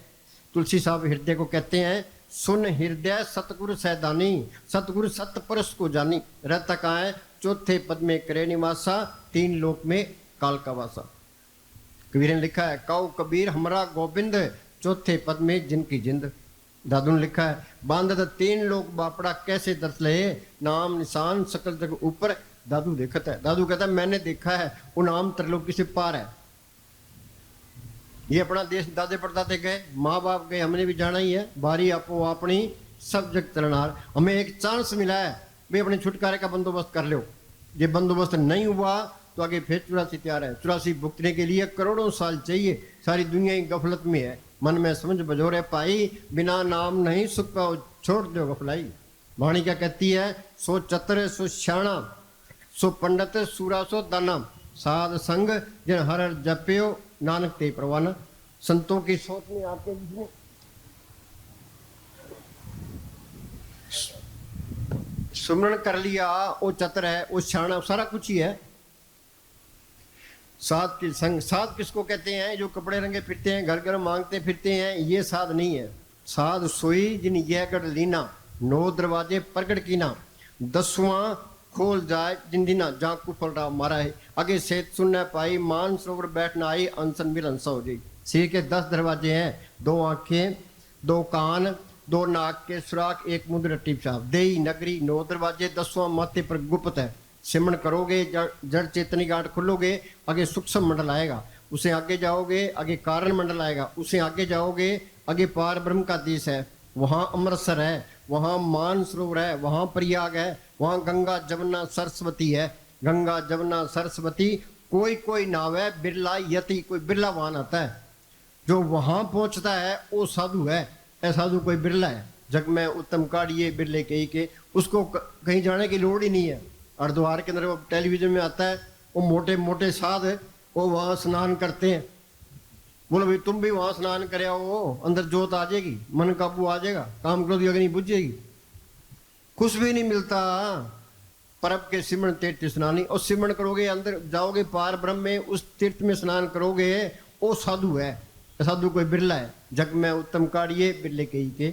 तुलसी साहब हृदय को कहते हैं, सुन हृदय सतगुरु सैदानी, सतगुरु सत परस को जानी। रहता कहाँ है, चौथे पद में करे निवासा, 3 लोक में काल का वासा। कबीर ने लिखा है, काऊ कबीर हमारा गोविंद, चौथे पद में जिनकी जिंद। दादू ने लिखा है, बांधत 3 लोक बापड़ा कैसे दर्श ले, नाम निशान सकल जग ऊपर दादू देखता है। दादू कहता है मैंने देखा है, वो नाम त्रिलोकी से पार है। ये अपना देश दादे परदादे गए, माँ बाप गए, हमने भी जाना ही है। बारी आपो अपनी सब जग चलनार। हमें एक चांस मिला है भाई अपने छुटकारे का बंदोबस्त कर लो। ये बंदोबस्त नहीं हुआ तो आगे फिर 84 तैयार है। 84 भुगतने के लिए करोड़ों साल चाहिए। सारी दुनिया ही गफलत में है, मन में समझ बजोरे पाई, बिना नाम नहीं सुख पाओ, छोड़ दो गफलाई। वाणी क्या कहती है, सो चतर सो श्याणा, सो पंडित सूरा सो दाना, साध संग जिन हर हर जप्यो, नानक ते परवाना। संतों की सोच में आपके जिसने सुमरण कर लिया, वो चतर है, वो श्याणा, सारा कुछ ही है। साध की संग, साध किसको कहते हैं, जो कपड़े रंगे फिरते हैं, घर घर मांगते फिरते हैं, ये साध नहीं है। साध सोई जिन यह गढ़ लीना, 9 दरवाजे प्रगट कीना, 10वां खोल जाए जिन दिना, जहाँ कुफल राव मारा है। आगे सेत सुनना पाई, मान सरोवर बैठना आई, अनसन मिल अंसा हो जाए। सिर के 10 दरवाजे हैं, 2 आंखें, 2 कान, 2 नाक के सुराख, 1 मुंह रट्टी पेशाब। देई नगरी 9 दरवाजे, 10वां माथे पर गुप्त है। सिमरण करोगे, जड़ चेतनी गांठ खुलोगे, आगे सूक्ष्म मंडल आएगा, उसे आगे जाओगे, आगे कारण मंडल आएगा, उसे आगे जाओगे, आगे पार ब्रह्म का देश है, वहाँ अमृतसर है, वहाँ मान सरोवर है, वहाँ प्रयाग है, वहाँ गंगा जमुना सरस्वती है। गंगा जमुना सरस्वती, कोई कोई नाव है, बिरला यति, कोई बिरला वाहन आता है। जो वहाँ पहुँचता है वो साधु है, ऐसा साधु कोई बिरला है। जग में उत्तम काढ़िए बिरले के, उसको कहीं जाने की लोड़ ही नहीं है। हरिद्वार के अंदर वो टेलीविजन में आता है, वो मोटे मोटे साध वो वहाँ स्नान करते हैं। बोलो भाई तुम भी वहाँ स्नान करे हो, अंदर जोत आ जाएगी, मन काबू आ जाएगा, काम क्रोध की अग्नि बुझ जाएगी। कुछ भी नहीं मिलता। परब के सिमरण तीर्थ स्नानी, और सिमरण करोगे अंदर जाओगे पार ब्रह्म में, उस तीर्थ में स्नान करोगे, वो साधु है। साधु कोई बिरला है। जग में उत्तम काढ़िए बिरले के।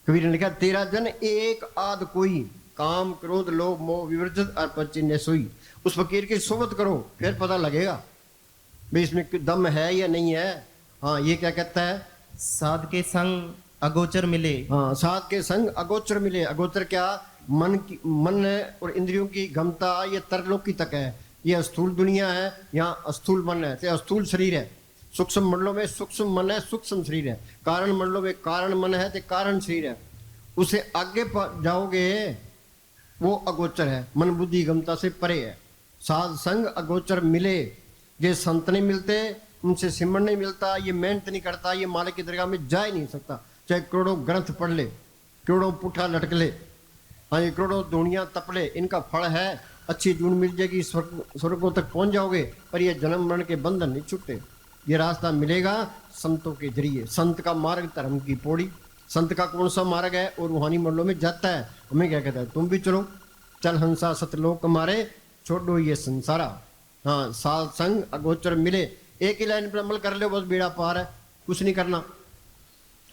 कबीर ने लिखा, तेरा जन एक आध कोई, काम क्रोध लोभ मोह विवर्जित अर्पण चिन्ह सोई। उस फकीर की सोबत करो, फिर पता लगेगा भाई इसमें दम है या नहीं है। हाँ, ये क्या कहता है, साध के संग अगोचर मिले। हाँ, साध के संग अगोचर मिले। अगोचर क्या, मन और इंद्रियों की गमता, ये तरलोकी तक है। ये स्थूल दुनिया है, यहाँ अस्थूल मन है, तो अस्थूल शरीर है। सूक्ष्म मंडलों में सूक्ष्म मन है, सूक्ष्म शरीर है। कारण मंडलों में कारण मन है, तो कारण शरीर है। उसे आगे जाओगे वो अगोचर है, मन बुद्धि गमता से परे है। साध संग अगोचर मिले। ये संत नहीं मिलते, उनसे सिमरण नहीं मिलता, ये मेहनत नहीं करता, ये मालिक की दरगाह में जा ही नहीं सकता। चाहे करोड़ों ग्रंथ पढ़ ले, करोड़ों पुठा लटक ले, हाँ ये करोड़ों दुनिया तप ले, इनका फल है अच्छी जून मिल जाएगी, स्वर्गों तक पहुंच जाओगे, पर ये जन्म मरण के बंधन नहीं छूटते। ये रास्ता मिलेगा संतों के जरिए। संत का मार्ग धर्म की पौड़ी। संत का कौन सा मार्ग है, और रूहानी मंडलों में जाता है। हमें क्या कहता है, तुम भी चलो, चल हंसा सतलोक मारे, छोड़ो ये संसारा। हाँ, साध संग अगोचर मिले, एक ही लाइन पर अमल कर लो, बस बेड़ा पार है, कुछ नहीं करना।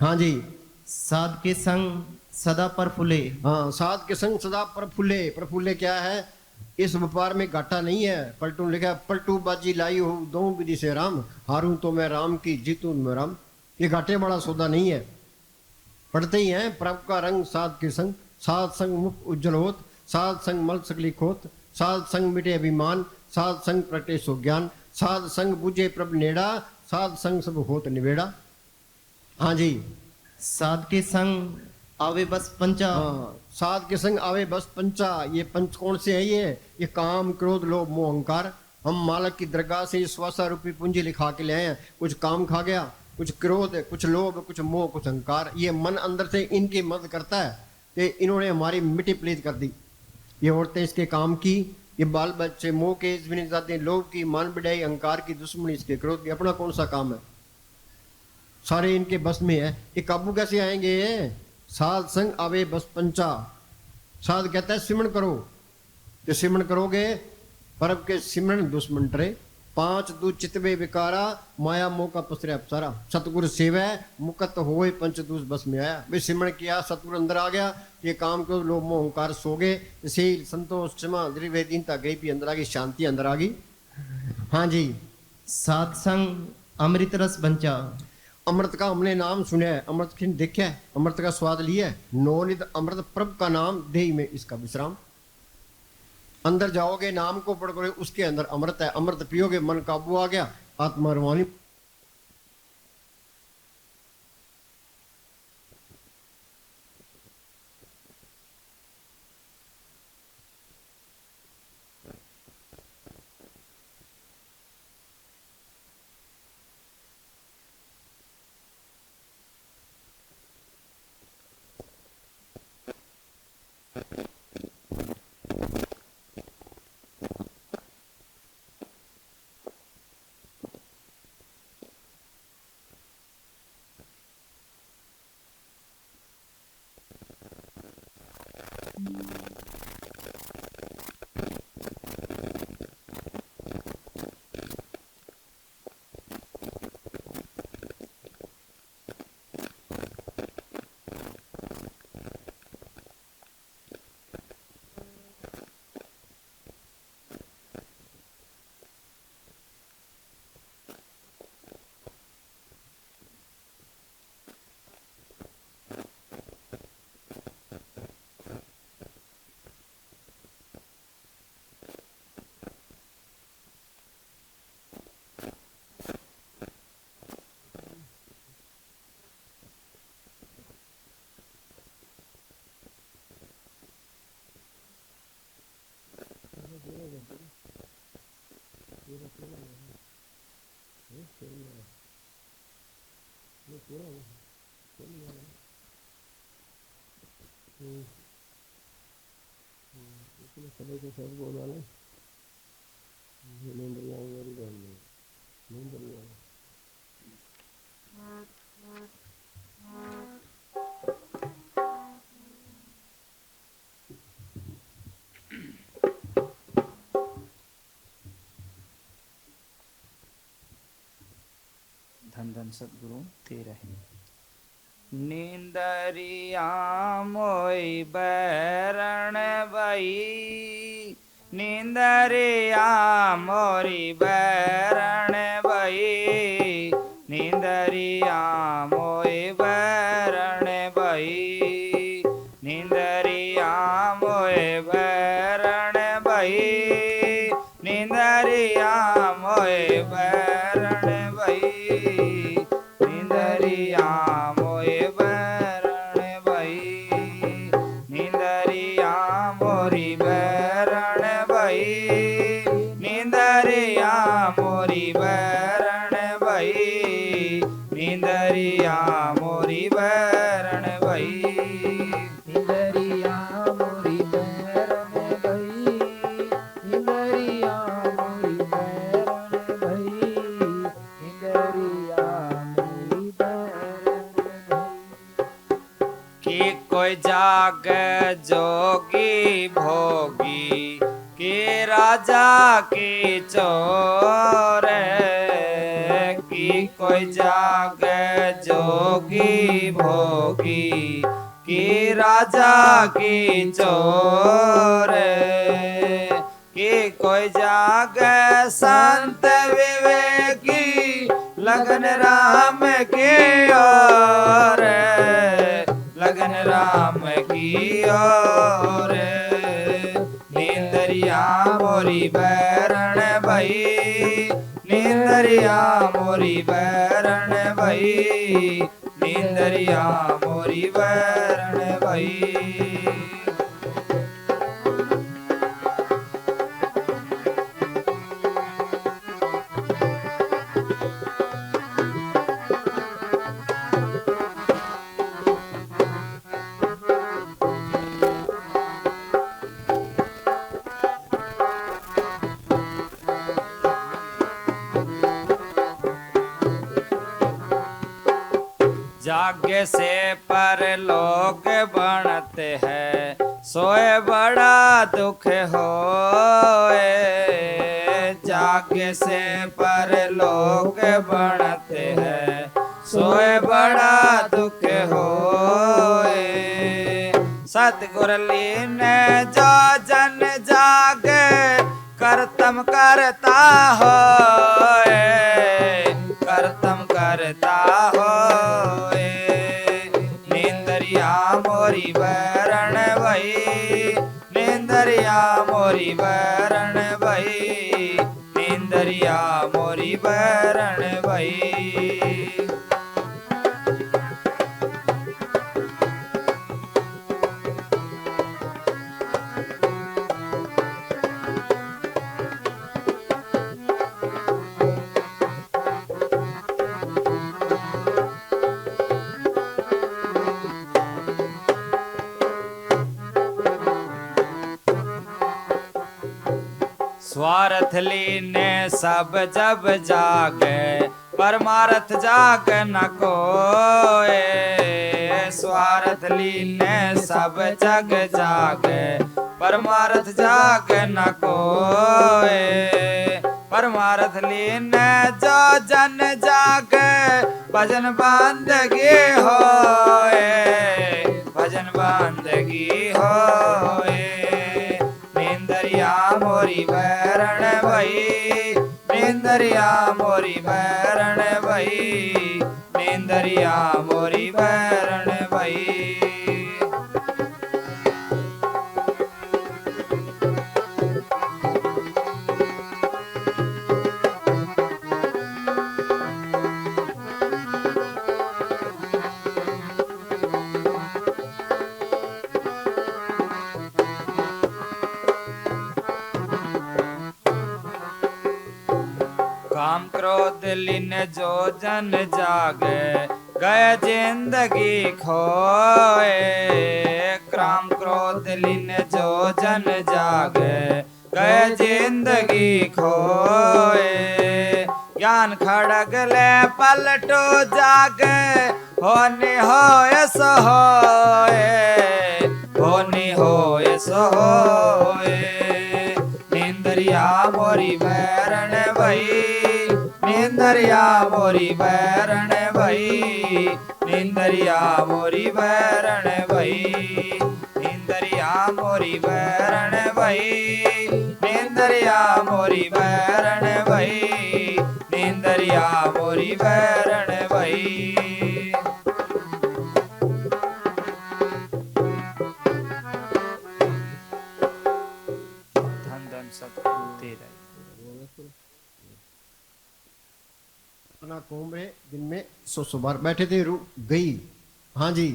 हाँ जी, साध के संग सदा प्रफुल्ले। हाँ, साध के संग सदा प्रफुल्ले। प्रफुल्ले क्या है? इस व्यापार में घाटा नहीं है। पलटू लिखा है, पलटू बाजी लाई हूँ दो विधि से राम, हारूं तो मैं राम की, जीतूं मैं राम। ये घाटे वाला सौदा नहीं है। पढ़ते ही हैं, प्रभ का रंग साध के संग, साध संग मुख उज्जवल होत, साध संग मल सकली खोत, साध संग मिटे अभिमान, साध संग प्रगटे सो ज्ञान, साध संग बुझे प्रभ नेड़ा, साध संग सब होत निवेड़ा। हाँ जी, साध के संग आवे बस पंचा। हाँ, साध के संग आवे बस पंचा। ये पंच कौन से है? ये काम, क्रोध, लोभ, मोह, अहंकार। हम मालक की दरगाह से स्वासा रूपी पूंजी लिखा के ले आए हैं। कुछ काम खा गया, कुछ क्रोध, कुछ लोभ, कुछ मोह, कुछ अहंकार। ये मन अंदर से इनकी मदद करता है कि इन्होंने हमारी मिट्टी पलीत कर दी। ये औरतें इसके काम की, ये बाल बच्चे मोह के इसमें जाते हैं, लोभ की, मान बढ़ाई, अहंकार की, दुश्मनी, इसके क्रोध की। अपना कौन सा काम है? सारे इनके बस में है। ये काबू कैसे आएंगे? साध संग आवे बस पंचा। साध कहता है सिमरन करो, तो सिमरन करोगे, परब के सिमरन दुश्मन टरे। पांच दू चितवे विकारा, माया मोह का पसरे अपसारा। सतगुरु सेवै मुकत होए, पंच दूस बस में आया। वे सिमरन किया, सतगुरु अंदर आ गया। ये काम को लोभ मोह अहंकार सो गए। इसे संतोष, क्षमा, दीनता गई भी अंदर आ गई, शांति अंदर आ गई। हाँ जी, साध संग अमृत रस बंचा। अमृत का हमने नाम सुना है, अमृत की देखा है, अमृत का स्वाद लिया है। नौनिध अमृत प्रभ का नाम, देही में इसका विश्राम। अंदर जाओगे, नाम को पढ़ करोगे, उसके अंदर अमृत है। अमृत पियोगे, मन काबू आ गया, आत्मा रवानी। धन धन सदगुरु तेरा ही। नींदरिया मोई बैरण बई, नींदरिया मोरी बैरण बई, नींदरिया मोई बैरण बई, नींदरिया मोई बैरण बई, नींदरिया मोई बैरण बई, नींदरिया मोए बैरण बई, नींदरिया मोरी बैरण बई, नींदरिया मोरी बैरण बई, नींदरिया मोरी बैरण बई, नींदरिया मोरी बैरण बई, नींदरिया मोरी बैरण बई, नींदरिया मोरी बैरण बई। कि कोई जाग जोगी भोगी, के राजा की चोर, की कोई जागे जोगी भोगी की राजा की चोर कि कोई जागे संत विवेकी लगन राम की ओर लगन राम की ओर नींदरिया मोरी बैरण भई नींदरिया मोरी बैरण भई नींदरिया मोरी बैरण भई जागे से पर लोग बनते हैं सोए बड़ा दुख होए जागे से पर लोग बनते हैं सोए बड़ा दुख होए सतगुर लीने जो जन जागे करतम करता होए करतम करता होए नींदरिया मोरी बैरण भई नींदरिया मोरी बैरण भई नींदरिया मोरी बैरण भई स्वार्थ लीने सब जब जागे परमार्थ जाग न कोए स्वार्थ लीने सब जग जागे परमार्थ जाग न कोए परमार्थ लीने जो जन जागे भजन बंदगी होए भजन बंदगी होए नींदरिया मोरी बैरण भई नींदरिया मोरी बैरण भई नींदरिया मोरी बैरण भई काम क्रोध लीन जो जन जागे गए जिंदगी खोए काम क्रोध लीन जो जन जागे गए जिंदगी खोए ज्ञान खड़ग ले पलटो जागे होनी होए सो होए होनी होए सो होए नींदरिया मोरी बैरण भई नींदरिया मोरी बैरण भई नींदरिया मोरी बैरण भई नींदरिया मोरी बैरण भई नींदरिया मोरी बैरण भई नींदरिया मोरी बैरण भई धन धन सतगुरु तेरा अपना कोमरे दिन में 100 बार बैठे थे रू गई। हाँ जी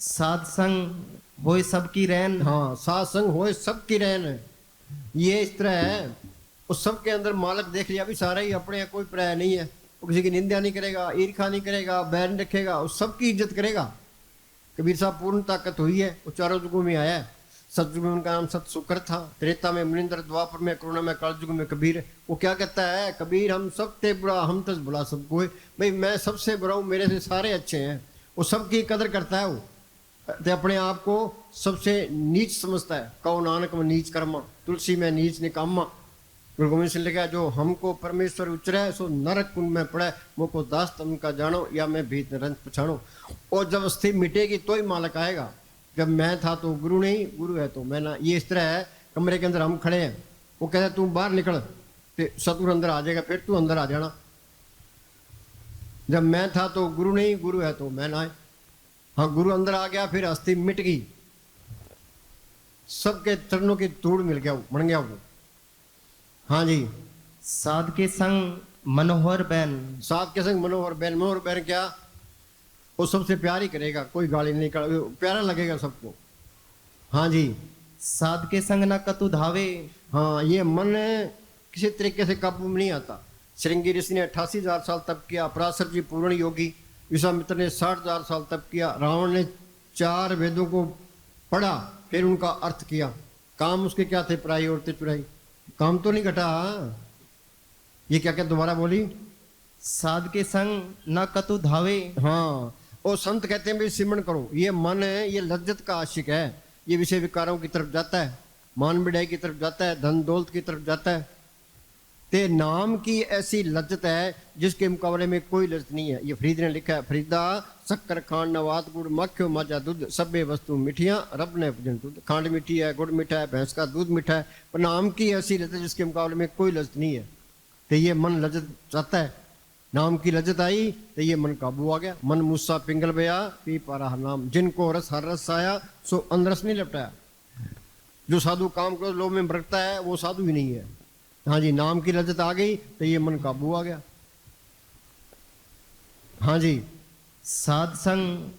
साध संग होए सबकी रहन हाँ साध संग होए सबकी रहन ये इस तरह है उस सब के अंदर मालक देख लिया भी सारा ही अपने कोई प्राय नहीं है वो किसी की निंदा नहीं करेगा ईर्खा नहीं करेगा बैर नहीं रखेगा उस सबकी इज्जत करेगा। कबीर साहब पूर्ण ताकत हुई है वो चारों युगों में आया है सतयुग में उनका नाम सत शुक्र था त्रेता में मनिंद्र द्वापर में करुणा में कलयुग में कबीर। वो क्या कहता है कबीर हम सब ते बुरा हम तस बुरा सबको भाई मैं सबसे बुरा हूँ मेरे से सारे अच्छे हैं। वो सबकी कदर करता है वो ते अपने आप को सबसे नीच समझता है कहो नानक में नीच कर्मा तुलसी में नीच निकामा गुरु गोविंद सिंह लिखा जो हमको परमेश्वर उचरे सो नरक कुंड में पड़े, मोको दास तम का जानो या मैं भीत निरंज पछाणो। और जब अस्थि मिटेगी तो ही मालक आएगा। जब मैं था तो गुरु नहीं, गुरु है तो मैं ना। ये इस तरह है, कमरे के अंदर हम खड़े हैं, वो कहता है तू बाहर निकल, तो सतगुरु अंदर आ जाएगा, फिर तू अंदर आ जाना। जब मैं था तो गुरु नहीं, गुरु है तो मैं ना है। हाँ, गुरु अंदर आ गया, फिर अस्थि मिट गई, सबके चरणों की धूड़ मिल गया, बन गया वो। हाँ जी, साध के संग मनोहर बैन। साथ के संग मनोहर बैन। मनोहर बैन क्या, वो सबसे प्यार ही करेगा, कोई गाली नहीं कर, प्यारा लगेगा सबको। हाँ जी, साध के संग न कतु धावे। हाँ, ये मन किसी तरीके से काबू में नहीं आता। श्रृंगी ऋषि ने 88,000 साल तप किया, पराशर जी पूर्ण योगी, विश्वामित्र ने 60,000 साल तप किया, रावण ने 4 वेदों को पढ़ा, फिर उनका अर्थ किया। काम उसके क्या थे, पराई औरतें चुराई, काम तो नहीं घटा। ये क्या क्या दोबारा बोली, साध के संग न कतु धावे। हाँ, और संत कहते हैं भाई सिमरन करो। ये मन है, ये लज्जत का आशिक है, ये विषय विकारों की तरफ जाता है, मान बढ़ाई की तरफ जाता है, धन दौलत की तरफ जाता है। ते नाम की ऐसी लज्जत है जिसके मुकाबले में कोई लज्जत नहीं है। ये फरीद ने लिखा है, फरीदा शक्कर खांड नवात गुड़ मक्खियो माजा दूध सभ्य वस्तु मिठियां रब ने भजन दूध। खांड मीठी है, गुड़ मीठा है, भैंस का दूध मीठा है, पर नाम की ऐसी लज्जत जिसके मुकाबले में कोई लज्जत नहीं है। तो ये मन लज्जत चाहता है, नाम की लज्जत आई तो ये मन काबू आ गया। मन मूसा पिंगल बया पी पारा हर नाम, जिनको रस हर रस आया सो अंदरस नहीं लपटाया। जो साधु काम को लोभ में बरतता है वो साधु ही नहीं है। हाँ जी, नाम की लज्जत आ गई तो ये मन काबू आ गया। हाँ जी, साध संग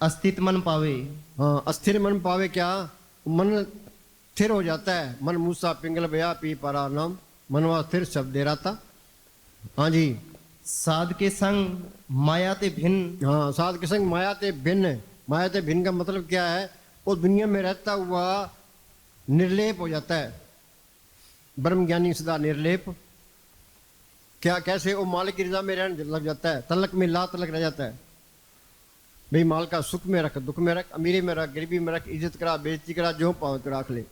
अस्तित मन पावे। हाँ, अस्थिर मन पावे क्या, मन स्थिर हो जाता है। मन मूसा पिंगल बया पी पारा नाम, मनवा स्थिर शब्द दे रहा था। हाँ जी, साध के संग माया ते भिन्न। हाँ, साध के संग माया ते भिन्न। माया ते भिन्न का मतलब क्या है, वो दुनिया में रहता हुआ निर्लेप हो जाता है। ब्रह्म ज्ञानी सदा निर्लेप। क्या, कैसे, वो मालिक की रजा में रहने लग जाता है, तलक में ला तलक रह जाता है। भाई माल का सुख में रख, दुख में रख, अमीरी में रख, गरीबी में रख, इज्जत करा, बेइज्जती करा, जो पाओ तो रख ले।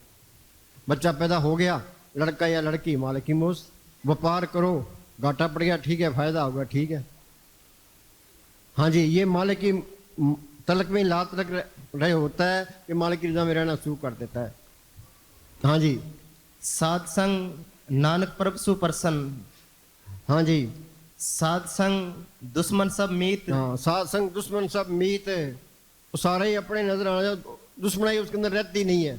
बच्चा पैदा हो गया, लड़का या लड़की, मालिक की मोस। व्यापार करो, घाटा पड़ गया ठीक है, फायदा होगा ठीक है। हाँ जी, ये मालिक की तलक में ला तलक रहे होता है कि मालिक की रजा में रहना शुरू कर देता है। हाँ जी, साध संग नानक प्रभ सुप्रसन्न। हाँ जी, साध संग दुश्मन सब मीत। हाँ, साध संग दुश्मन सब मीत। वो सारे ही अपने नजर आ जाए, दुश्मनाई उसके अंदर रहती नहीं है।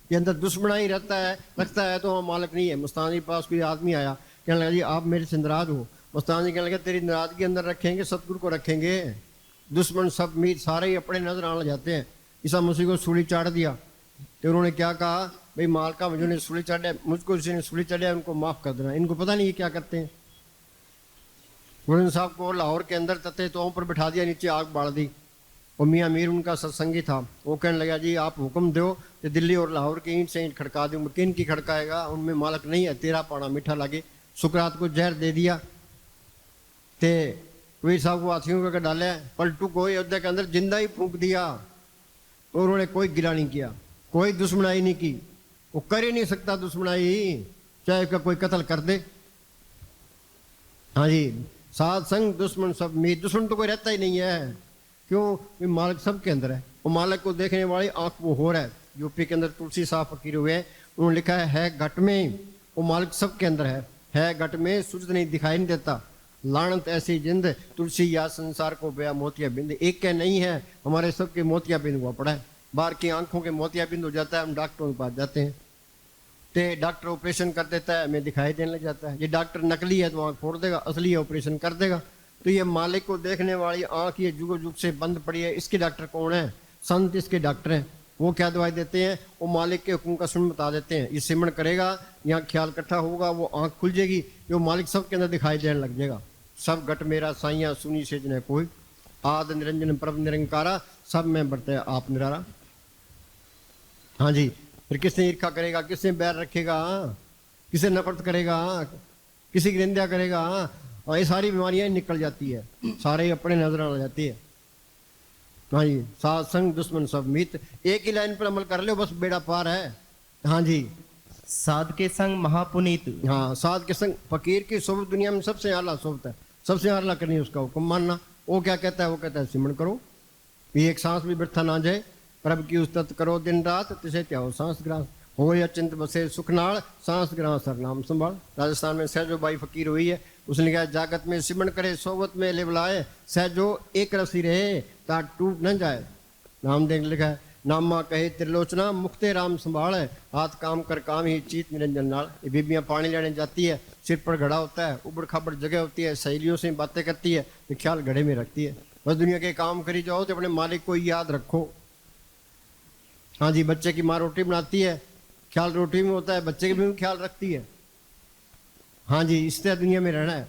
ये अंदर दुश्मनाई रहता है, लगता है तो वहाँ मालिक नहीं है। मुस्तान जी के पास कोई आदमी आया, कहने लगा जी आप मेरे से नाराज हो। मुस्तान जी कहने लगे तेरी नाराजगी अंदर रखेंगे, सतगुरु को रखेंगे। दुश्मन सब मीत, सारे ही अपने नजर आने जाते हैं। ईसा मसीह को सूली चाड़ दिया तो उन्होंने क्या कहा, भाई मालका मुझे ने सूली चढ़ा, मुझको किसी ने सूली चढ़ाया, उनको माफ कर देना। इनको पता नहीं ये क्या करते हैं। गुरु साहब को लाहौर के अंदर तते तो पर बिठा दिया, नीचे आग बाढ़ दी। और मियाँ मीर उनका सत्संगी था, वो कहने लगा जी आप हुक्म दो कि दिल्ली और लाहौर की ईंट से ईंट खड़का दूँ। किन की खड़काएगा, उनमें मालक नहीं है, तेरा पाना मीठा लगे। सुकरात को जहर दे दिया। ते कबीर साहब को हाथियों का डाले, पलटू को अयोध्या के अंदर जिंदा ही फूंक दिया। और उन्होंने कोई गिला नहीं किया, कोई दुश्मनाई नहीं की। वो कर ही नहीं सकता दुश्मनाई, चाहे उसका कोई कत्ल कर दे। हाँ जी, साध संग दुश्मन सब मीत। दुश्मन तो कोई रहता ही नहीं है, क्यों, मालिक सबके अंदर है। वो मालिक को देखने वाली आंख वो हो रहा है। यूपी के अंदर तुलसी साहब फकीर हुए, उन्होंने लिखा है घट में, वो मालिक सबके अंदर है घट में, सूरज नहीं दिखाई नहीं देता। लानत ऐसी जिंद तुलसी या संसार को बया मोतिया बिंद। एक के नहीं है, हमारे सबके मोतिया बिंद हुआ पड़ा है। बाहर की आंखों के मोतिया बिंद हो जाता है, हम डॉक्टरों के पास जाते हैं तो डॉक्टर ऑपरेशन कर देता है, हमें दिखाई देने लग जाता है। ये डॉक्टर नकली है तो आँख फोड़ देगा, असली है ऑपरेशन कर देगा। तो ये मालिक को देखने वाली आँख ये जुग जुग से बंद पड़ी है। इसके डॉक्टर कौन है, संत इसके डॉक्टर हैं। वो क्या दवाई देते हैं, वो मालिक के हुक्म का सुन बता देते हैं। ये सिमरण करेगा, यहाँ ख्याल इकट्ठा होगा, वो आँख खुल जाएगी, जो मालिक सबके अंदर दिखाई देने लग जाएगा। सब घट मेरा साइया सुनी से जने कोई, आद निरंजन प्रभ निरंकारा, सब में बरते आप निरारा। हाँ जी, फिर किसने ईर्खा करेगा, किसने बैर रखेगा, किसे नफरत करेगा, किसी की निंदा करेगा। ये सारी बीमारियां निकल जाती है, सारे अपने नजर आ जाती है। हाँ जी, साथ संग दुश्मन सब मीत। एक ही लाइन पर अमल कर लो, बस बेड़ा पार है। हाँ जी, साध के संग महापुनीत। हाँ, साध के संग फकीर की सोबत दुनिया में सबसे आला सोबत है, सबसे आला करनी उसका हुक्म मानना। वो क्या कहता है? वो कहता है सिमरण करो, ये एक सांस भी व्यर्थ ना जाए, प्रभु की उस्तत करो दिन रात, तिसे त्याओ सांस ग्रास, हो अचिंत बसे सुखनाल, सांस ग्रास हर नाम संभाल। राजस्थान में सहजो बाई फकीर हुई है, उसने कहा जागत में सिमरण करे, सोबत में लिवलाए, सहजो एक रसी रहे ता टूट न जाए। नाम देख लिखा है, नामा कहे त्रिलोचना, मुक्ते राम संभाल है, हाथ काम कर काम ही चीत निरंजन नाल। ये बीबियाँ पानी लेने जाती है, सिर पर घड़ा होता है, उबड़ खाबड़ जगह होती है, सहेलियों से बातें करती है, तो ख्याल घड़े में रखती है। बस दुनिया के काम करी जाओ तो अपने मालिक को याद रखो। हाँ जी, बच्चे की माँ रोटी बनाती है, ख्याल रोटी में होता है, बच्चे का भी ख्याल रखती है। हाँ जी, इस तरह दुनिया में रहना है।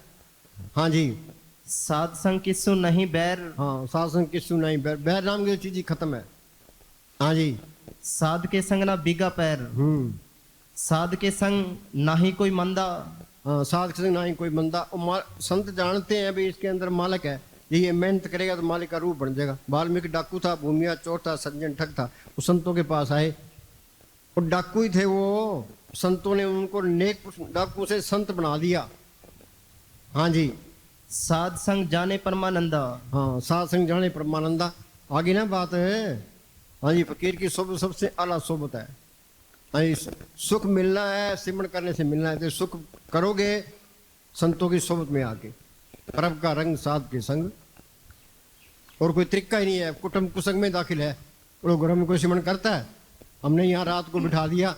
हाँ जी, साध संग किसु नहीं बैर। हाँ, सासन किसु नहीं बैर, बैर नाम की चीज ही खत्म है। हाँ जी, साध के संग ना बिगा पैर। साध के संग ना ही कोई मंदा। हाँ, साध के संग ना ही कोई बंदा। संत जानते हैं भी इसके अंदर मालिक है, ये मेहनत करेगा तो मालिक का रूप बन जाएगा। वाल्मीकि डाकू था, भूमिया चोर था, सज्जन ठग था, वो संतों के पास आए, वो डाकू ही थे। वो संतों ने उनको नेक डाकू से संत बना दिया। हाँ जी, साध संग जाने परमानंदा। हाँ, साध संग जाने परमानंदा। आगे ना बात है। हाँ जी, फकीर की सोबत सबसे आला सोबत है। हाँ जी, सुख मिलना है सिमरण करने से मिलना है, तो सुख करोगे संतों की सोबत में आके। प्रभ का रंग साध के संग, और कोई तरीका ही नहीं है। कुटुंब कुसंग में दाखिल है, वो घर में कोई सिमरण करता है? हमने यहाँ रात को बिठा दिया,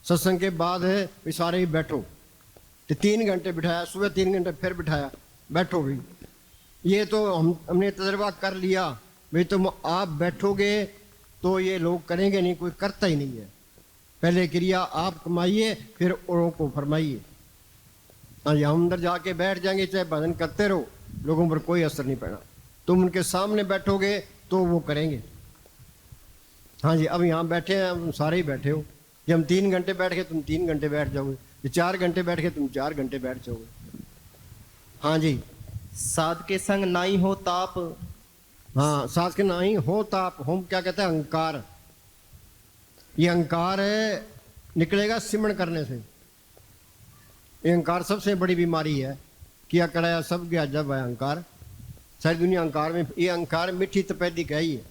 सत्संग के बाद है भी सारे ही बैठो, तो 3 घंटे बिठाया, सुबह 3 घंटे फिर बिठाया, बैठो भी। ये तो हमने तजर्बा कर लिया भाई, तुम आप बैठोगे तो ये लोग करेंगे नहीं, कोई करता ही नहीं है। पहले क्रिया आप कमाइए, फिर औरों को फरमाइए। हाँ जी, हम अंदर जाके बैठ जाएंगे, चाहे भजन करते रहो, लोगों पर कोई असर नहीं पड़ना। तुम उनके सामने बैठोगे तो वो करेंगे। हाँ जी, अब यहाँ बैठे हैं, हम सारे ही बैठे हो। जब हम 3 घंटे बैठ गए, तुम 3 घंटे बैठ जाओगे, 4 घंटे बैठ गए, तुम 4 घंटे बैठ जाओगे। हाँ जी, साध के संग नाई हो ताप। हाँ, साथ के नहीं हो ताप। होम क्या कहता है? अहंकार। ये अहंकार है निकलेगा सिमरण करने से। ये अहंकार सबसे बड़ी बीमारी है। किया कराया सब गया जब है अहंकार। सारी दुनिया अहंकार में, ये अहंकार मीठी तपैदी का ही है,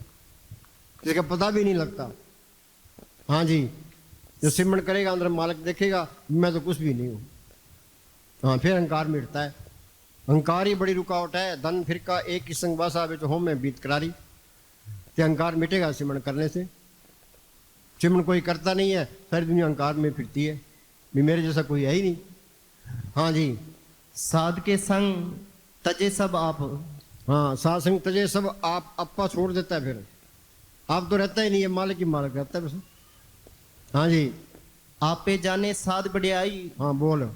जिसका पता भी नहीं लगता। हाँ जी, जो सिमरण करेगा अंदर मालिक देखेगा, मैं तो कुछ भी नहीं हूँ। हाँ, फिर अहंकार मिटता है। अहंकार ही बड़ी रुकावट है। धन फिर का एक ही संग वासा बिच हो में बीत करारी। ते अहंकार मिटेगा सिमरण करने से। सिमरण कोई करता नहीं है, सारी दुनिया अहंकार में फिरती है भी मेरे जैसा कोई है ही नहीं। हाँ जी, साध के संग तजे सब आप। हाँ, साध संग तजे सब आप। अप्पा छोड़ देता है, फिर आप तो रहता ही नहीं है, मालिक ही मालिक रहता है बस। हाँ जी, आपे जाने साध बढ़ियाई। हाँ बोल।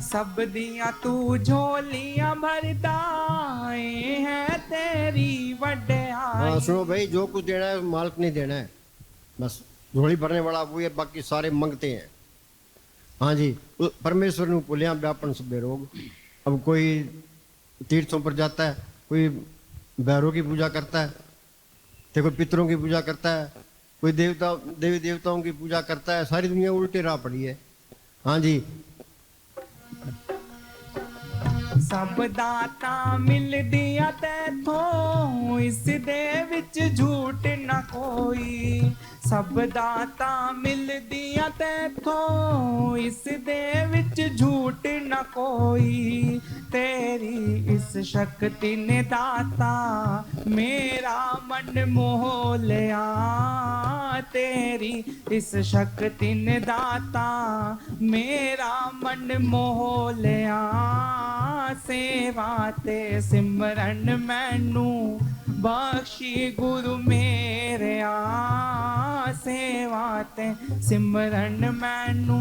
सब दिया तू झोलियां भरता है तेरी हाँ वड्याई। सुनो भाई, जो कुछ देना है मालिक नहीं देना है, बस झोली भरने वाला वो है, बाकी सारे मंगते हैं। हाँ जी, परमेश्वर ने भुलिया व्यापन सब रोग। अब कोई तीर्थों पर जाता है, कोई भैरों की पूजा करता है, तो कोई पितरों की पूजा करता है, कोई देवी देवताओं की पूजा करता है। सारी दुनिया उल्टे राह पड़ी है। हाँ जी, सब दाता मिल दिया तैथों, इस दे विच झूठ न कोई। सब दाता मिल दिया तैथों, इस दे विच झूठ न कोई। तेरी इस शक्ति ने दाता मेरा मन मोह लिया। तेरी इस शक्ति ने दाता मेरा मन मोह लिया। सेवा ते सिमरन मैनू बख्शी गुरु मेरे आ। सेवा ते सिमरन मैनू।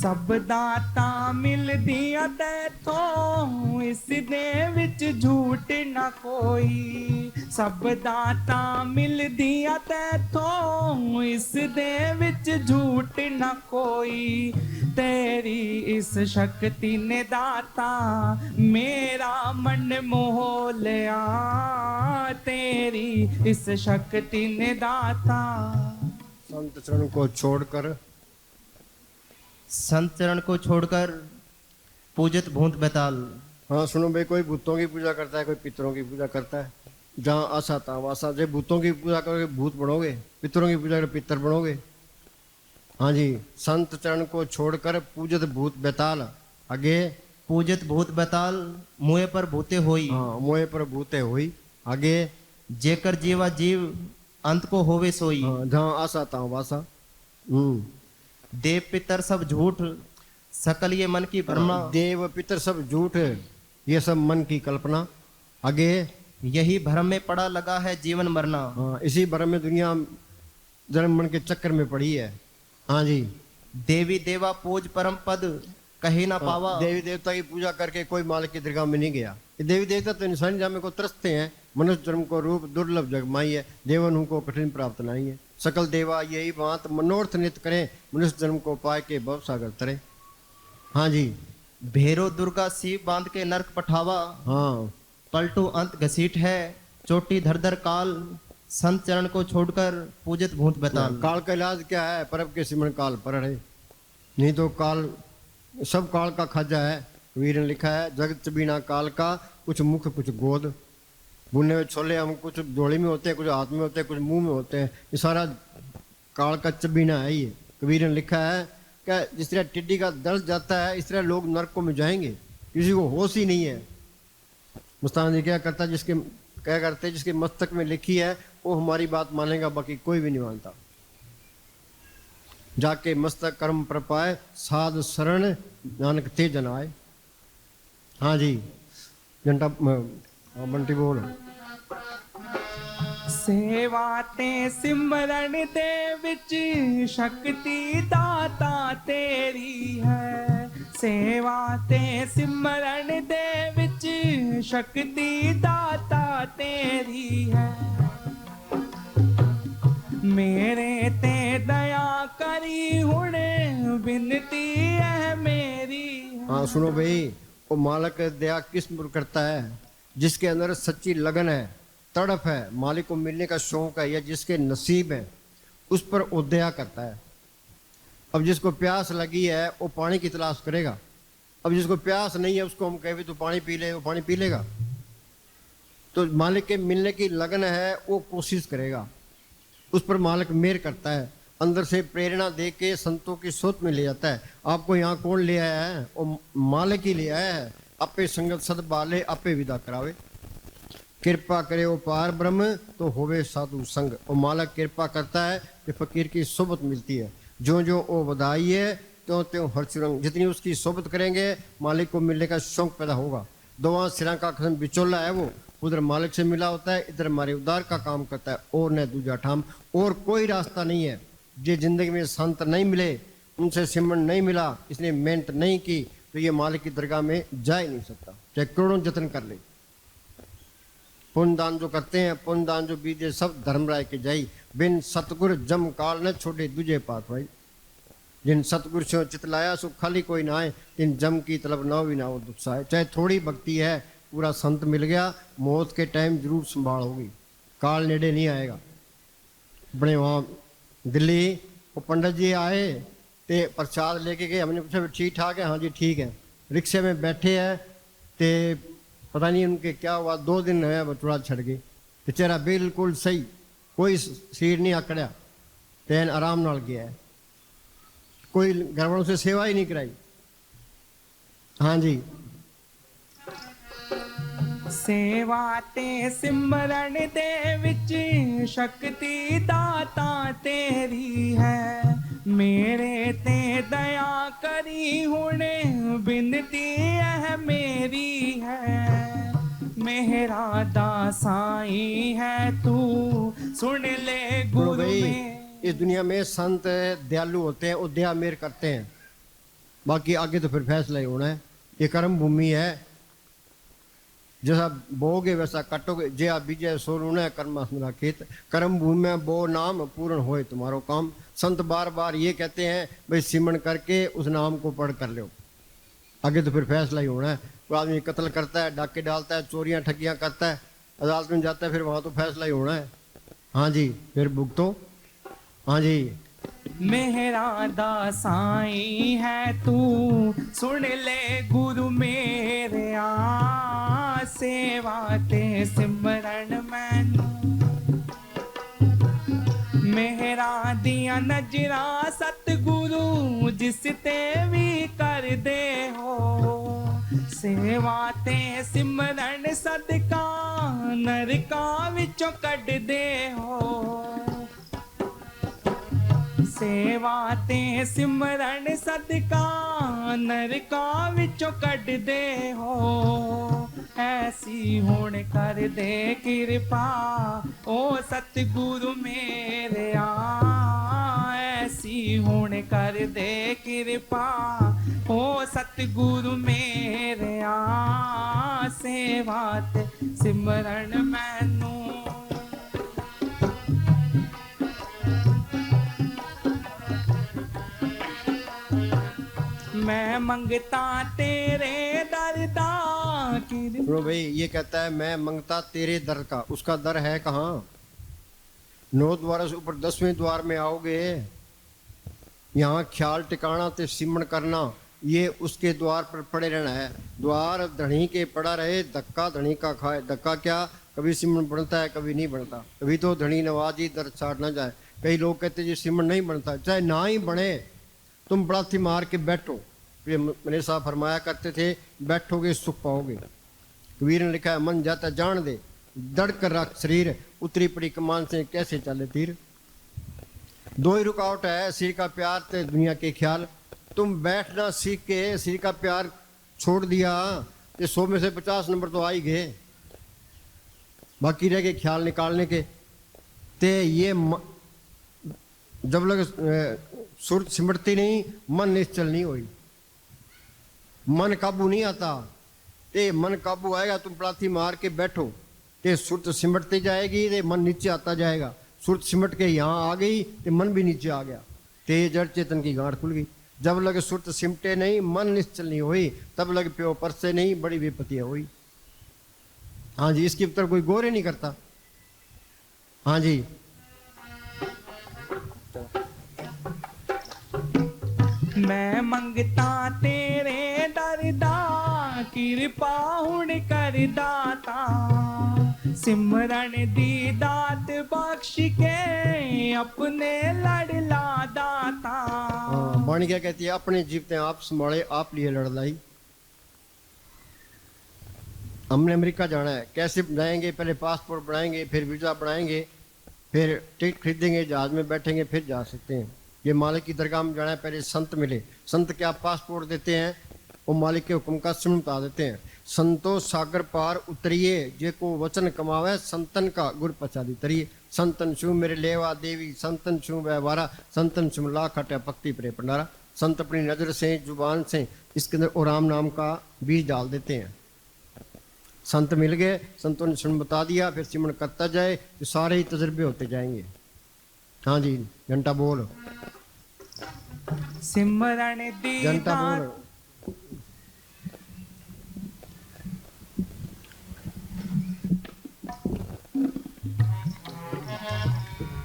ਸਭ ਦਾਤਾਂ ਮਿਲਦੀਆਂ ਤੈਥੋਂ ਇਸ ਦੇ ਵਿੱਚ ਝੂਠ ਨਾ ਕੋਈ ਸਭ ਦਾਤਾਂ ਮਿਲਦੀਆਂ ਤੈਥੋਂ ਇਸ ਦੇ ਵਿੱਚ ਝੂਠ ਨਾ ਕੋਈ तेरी इस शक्ति ने दाता मेरा मन मोह लिया तेरी इस शक्ति ने दाता संत चरण को छोड़कर संत चरण को छोड़कर पूजित भूत बैताल। हाँ सुनो भाई, कोई भूतों की पूजा करता है, कोई पितरों की पूजा करता है। जहाँ आशा तहाँ वासा। जब भूतों की पूजा करोगे भूत बनोगे, पितरों की पूजा करोगे पितर बनोगे। हाँ जी, संत चरण को छोड़कर पूजित भूत बैताल। आगे पूजित भूत बैताल मुँह पर भूते होई। हाँ, मोहे पर भूते हुई। आगे जेकर जीवा जीव अंत को होवे सोई। हाँ, जहाँ आशा तहाँ वासा। देव पितर सब झूठ सकल ये मन की भ्रमणा। देव पितर सब झूठ, ये सब मन की कल्पना। आगे यही भ्रम में पड़ा लगा है जीवन मरना। हाँ, इसी भ्रम में दुनिया जन्म मन के चक्कर में पड़ी है। हाँ जी, देवी देवा पूज परम पद कहीं ना पावा। देवी देवता की पूजा करके कोई मालिक की दरगाह में नहीं गया। ये देवी देवता तो इंसानी जामे को तरसते हैं। मनुष्य जन्म को रूप दुर्लभ जगमाई है, देवन को कठिन प्राप्त नहीं है। सकल देवा यही बात मनोर्थ नित करें, मनुष्य जन्म को पाए के भव सागर तरे। हाँ जी, भेरो दुर्गा शिव बांध के नरक पठावा। हाँ, पलटू अंत घसीट है चोटी धर धर काल। संत चरण को छोड़कर पूजित भूत बैताल। काल का इलाज क्या है? परब के सिमरण काल पर है, नहीं तो काल सब काल का खाजा है। कबीर ने लिखा है, जगत चबीना काल का, कुछ मुख कुछ गोद। भुने हुए छोले हम कुछ जोड़ी में होते हैं, कुछ हाथ में होते हैं, कुछ मुंह में होते हैं। ये सारा काल का चबीना है। ये कबीर ने लिखा है कि जिस तरह टिड्डी का दर्द जाता है, इस तरह लोग नरकों में जाएंगे। किसी को होश ही नहीं है। मुस्तान जी क्या करता, क्या करते जिसके मस्तक में लिखी है वो हमारी बात मानेगा, बाकी कोई भी नहीं मानता। जाके मस्तक कर्म पर पाए, साध शरण नानक ते जन आए। हाँ जी, घंटा बंटी बोल। सेवा ते सिमरन दे विच शक्ति दाता तेरी है। सेवा ते सिमरन दे विच शक्ति दाता तेरी है। मेरे ते दया करी हुणे विनती है मेरी। हाँ सुनो भाई, वो मालिक दया किस पर करता है? जिसके अंदर सच्ची लगन है, तड़प है, मालिक को मिलने का शौक है, या जिसके नसीब है उस पर वो दया करता है। अब जिसको प्यास लगी है वो पानी की तलाश करेगा। अब जिसको प्यास नहीं है उसको हम कहे तो पानी पी ले, वो पानी पी लेगा। तो मालिक के मिलने की लगन है, वो कोशिश करेगा, उस पर मालिक मेहर करता है। अंदर से प्रेरणा दे के संतों की सोच में ले जाता है। आपको यहाँ कौन ले आया है? वो मालिक ही ले आया है। अपे संगत सद बाले अपे विदा करावे। कृपा करे वो पार ब्रह्म तो होवे साधु संग। वो मालिक कृपा करता है कि फकीर की सोबत मिलती है। जो जो वो बधाई है त्यों त्यों हर्ष रंग। जितनी उसकी सोबत करेंगे मालिक को मिलने का शौक पैदा होगा। दोवां सिरा का खसम बिचौला है, वो उधर मालिक से मिला होता है, इधर हमारे उद्धार का काम करता है। और न दूजा ठाम और कोई रास्ता नहीं है। जो जिंदगी में संत नहीं मिले, उनसे सिमरन नहीं मिला, इसने मेहनत नहीं की, तो ये मालिक की दरगाह में जा ही नहीं सकता, चाहे करोड़ों जतन कर ले। पुण्य दान जो करते हैं, पुण्य दान जो बीते सब धर्मराय के जाई। बिन सतगुर जम काल न छोड़े दूजे पात भाई। जिन सतगुर से चितलाया सो खाली कोई ना आए, जिन जम की तलब ना भी ना हो दुख साए। चाहे थोड़ी भक्ति है, पूरा संत मिल गया, मौत के टाइम जरूर संभाल होगी, काल नेड़े नहीं आएगा। बड़े वहाँ दिल्ली वो पंडित जी आए ते प्रसाद लेके गए। हमने पूछा ठीक ठाक है? हाँ जी ठीक है। रिक्शे में बैठे हैं ते पता नहीं उनके क्या हुआ, 2 दिन है बटुड़ा छड़ गई। तो चेहरा बिल्कुल सही, कोई सीर नहीं आकड़िया, तैन आराम नाल गया है। कोई घर वालों से सेवा ही नहीं कराई। हाँ जी, सेवा ते सिमरन दे विच शक्ति दाता तेरी है। मेरे ते दया करी हुणे बिनती है मेरी है। मेरा दासाई है तू सुन ले गुरु में। इस दुनिया में संत दयालु होते हैं, वो दया मेहर करते हैं। बाकी आगे तो फिर फैसला ही होना है। ये कर्म भूमि है, जैसा बोगे वैसा कटोगे, जे आप बीजे सो रूना है कर्मा मेरा खेत। कर्म भूमि में बो नाम पूर्ण होए तुम्हारो काम। संत बार बार ये कहते हैं भाई सिमरण करके उस नाम को पढ़ कर लो, आगे तो फिर फैसला ही होना है। कोई आदमी कत्ल करता है, डाके डालता है, चोरियां ठगियां करता है, अदालत में जाता है, फिर वहां तो फैसला ही होना है। हाँ जी, फिर भुगतो। हाँ जी, मेरा दा साईं है तू सुन ले गुरु मेरे आ, सेवा ते सिमरन मैनू मेरा दिया नजरा सतगुरु जिस ते भी कर दे हो, सेवा ते सिमरन सदका नरका विचों कढ दे हो, सेवा ते सिमरन सदका नरका विचों कढ दे हो, ऐसी हुण कर दे कृपा ओ सतगुरु मेरे आ, ऐसी हुण कर दे कृपा ओ सतगुरु मेरे आ, सेवा ते सिमरन मैनू मैं मंगता तेरे दर दा। सुनो भाई, ये कहता है मैं मंगता तेरे दर का, उसका दर है कहाँ? 9 द्वारों से ऊपर 10वें द्वार में आओगे, यहाँ ख्याल टिकाना ते सिमरण करना, ये उसके द्वार पर पड़े रहना है। द्वार धनी के पड़ा रहे, धक्का धनी का खाए। धक्का क्या? कभी सिमरण बनता है, कभी नहीं बनता। कभी तो धनी नवाजी दर छाड़ ना जाए। कई लोग कहते जी सिमरण नहीं बनता, चाहे ना ही बने तुम बड़ाथी मार के बैठो। ये मेरे साहब फरमाया करते थे, बैठोगे सुख पाओगे। कबीर ने लिखा है मन जाता जान दे, दड़ कर रख शरीर, उतरी पड़ी कमान से कैसे चले तीर। 2 ही रुकावट है, शरीर का प्यार ते दुनिया के ख्याल। तुम बैठना सीख के शरीर का प्यार छोड़ दिया तो 100 में से 50 नंबर तो आ ही गए, बाकी रह गए ख्याल निकालने के। ते ये जब लग सुर सिमटती नहीं, मन निश्चल नहीं हुई, मन काबू नहीं आता। ते मन काबू आएगा, तुम पलाथी मार के बैठो, ते सुरत सिमटती जाएगी, ते मन नीचे आता जाएगा। सुरत सिमट के यहाँ आ गई, ते मन भी नीचे आ गया, ते जड़ चेतन की गांठ खुल गई। जब लगे सुरत सिमटे नहीं, मन निश्चल नहीं हुई, तब लगे प्यो परसे नहीं, बड़ी विपत्तियां हुई। हाँ जी, इसकी उत्तर कोई गौर ही नहीं करता। हाँ जी, मैं मंगता तेरे दर दा, कृपा हुण कर दाता, सिमरन दी दात बख्श के अपने लड़ला दाता। वाणी क्या कहती है? अपने जीवते आप संभाले, आप लिए लड़ लाई। हमने अमेरिका जाना है, कैसे जाएंगे? पहले पासपोर्ट बनाएंगे, फिर वीज़ा बनाएंगे, फिर टिकट खरीदेंगे, जहाज में बैठेंगे, फिर जा सकते हैं। ये मालिक की दरगाह में जाना है, पहले संत मिले। संत क्या पासपोर्ट देते हैं, वो मालिक के हुक्म का सिमरण बता देते हैं। संतो सागर पार उतरिए, जे को वचन कमावे, संतन का गुर पचादी तरिए। संतन छू मेरे लेवा देवी, संतन छू व्यवहारा, संतन छू लाख हटे भक्ति प्रे भंडारा। संत अपनी नज़र से, जुबान से इसके अंदर और राम नाम का बीज डाल देते हैं। संत मिल गए, संतों ने सिमरण बता दिया, फिर सिमरण करता जाए तो सारे ही तजर्बे होते जाएंगे। हाँ जी, घंटा बोल, सिमरन दी घंटा दात बोल।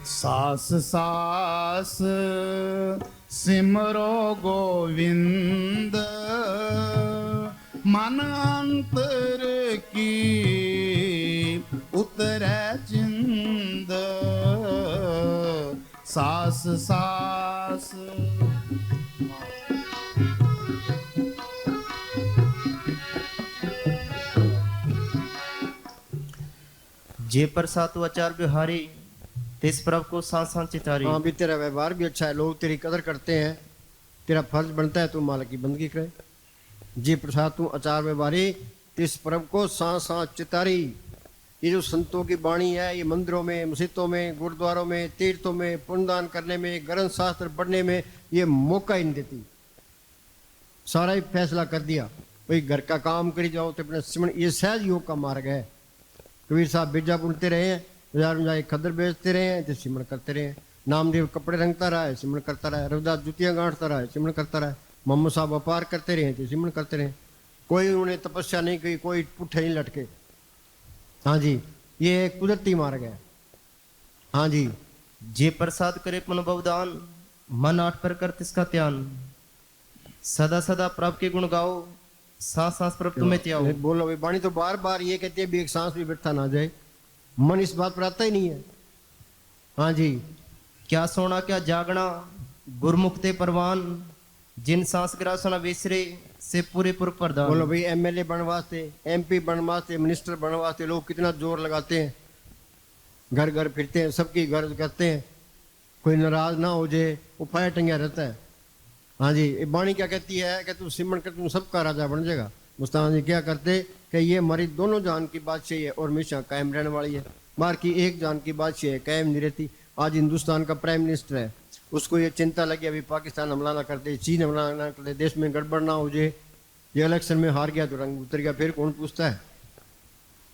सास सास सिमरो गोविंद, मन अंतर की उतरै चिंद। सास सास जे प्रसाद आचार बिहारी, तिस प्रभ को सांसां चितारी। हाँ भी, तेरा व्यवहार भी अच्छा है, लोग तेरी कदर करते हैं, तेरा फर्ज बनता है तू मालिक की बंदगी करे। जी प्रसाद तू आचार व्यवहारी, तिस प्रभ को सांसां चितारी। ये जो संतों की वाणी है, ये मंदिरों में, मस्जिदों में, गुरुद्वारों में, तीर्थों में, पुण्यदान करने में, ग्रंथ शास्त्र पढ़ने में ये मौका ही नहीं देती। सारा ही फैसला कर दिया। भाई घर का काम करी जाओ तो अपने सिमरण, ये सहज योग का मार्ग है। कबीर साहब बीजा बुनते रहे हैं, बाजार में जाके खदर बेचते रहे हैं तो सिमरण करते रहे हैं। नामदेव कपड़े रंगता रहा है, सिमरण करता रहा है। रविदास जुतियां गांठता रहा है, सिमरण करता रहा है। मोहम्मद साहब व्यापार करते रहे तो सिमरण करते रहे। कोई उन्होंने तपस्या नहीं की, कोई पुट्ठे नहीं लटके। हाँ जी, ये एक कुदरती मार्ग है। हाँ जी, जे प्रसाद करे पुन बहुदान, मन आठ पर कर तिसका त्यान। सदा सदा प्रभु के गुण गाओ, सांस सांस प्रभु तुम्हें त्याओ। बोलो भाई, वाणी तो बार बार ये कहती है भी एक सांस भी बैठा ना जाए। मन इस बात पर आता ही नहीं है। हाँ जी, क्या सोना क्या जागना, गुरमुख ते परवान। जिन सांस ग्रासना विसरे, से पूरे पूर्व प्रदान। बोलो भाई, एमएलए बनने वास्ते, एमपी बनने वास्ते, मिनिस्टर बनने वास्ते लोग कितना जोर लगाते हैं, घर घर फिरते हैं, सबकी घर करते हैं। कोई नाराज ना हो जाए, वो फायर टंगा रहता है। हाँ जी, ये वाणी क्या कहती है कि तू सिमरण कर, तुम सबका राजा बन जाएगा। मुस्तान जी क्या करते कि ये हमारी दोनों जान की बादशाही है और हमेशा कायम रहने वाली है। बाहर की एक जान की बादशाही है, कायम नहीं रहती। आज हिंदुस्तान का प्राइम मिनिस्टर है, उसको ये चिंता लगी अभी पाकिस्तान हमला ना कर दे, चीन हमला ना कर दे, देश में गड़बड़ ना हो जाए। ये इलेक्शन में हार गया तो रंग उतर गया, फिर कौन पूछता है।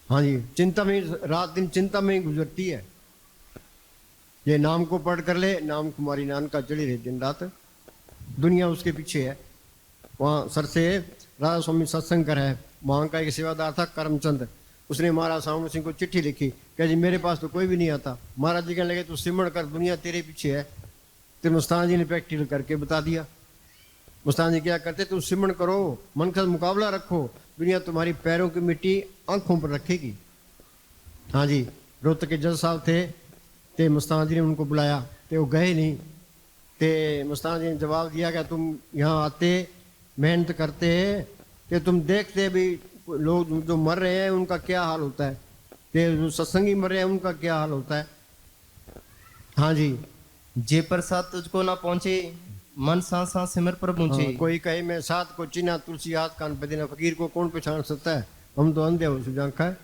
हाँ जी, चिंता में रात दिन चिंता में ही गुजरती है। ये नाम को पढ़ कर ले, नाम कुमारी नान का चढ़ी रही दिन रात, दुनिया उसके पीछे है। वहाँ सर से राधा स्वामी सत्संग है, वहाँ का एक सेवादार था करमचंद, उसने महाराज सामू सिंह को चिट्ठी लिखी कि जी मेरे पास तो कोई भी नहीं आता। महाराज जी कहने लगे तू सिमरण कर, दुनिया तेरे पीछे है। तो मुस्तान जी ने प्रैक्टिकल करके बता दिया। मुस्तान जी क्या करते, तुम सिमरण करो, मन का मुकाबला रखो, दुनिया तुम्हारी पैरों की मिट्टी आंखों पर रखेगी। हाँ जी, रोहतक के जज साहब थे, ते मुस्तान जी ने उनको बुलाया, ते वो गए नहीं। ते मुस्तान जी ने जवाब दिया कि तुम यहाँ आते, मेहनत करते, कि तुम देखते भी लोग जो मर रहे हैं उनका क्या हाल होता है, ते जो सत्संगी मर रहे हैं उनका क्या हाल होता है। हाँ जी, जे प्रसाद तुझको ना पहुंचे, मन सांस सांस सिमर पर पहुंचे। हाँ, कोई कहे मैं साथ को चिन्हा तुलसी हाथ कान पे देना, फकीर को कौन पहचान सकता है, हम तो अंधे हो सुजांखा है।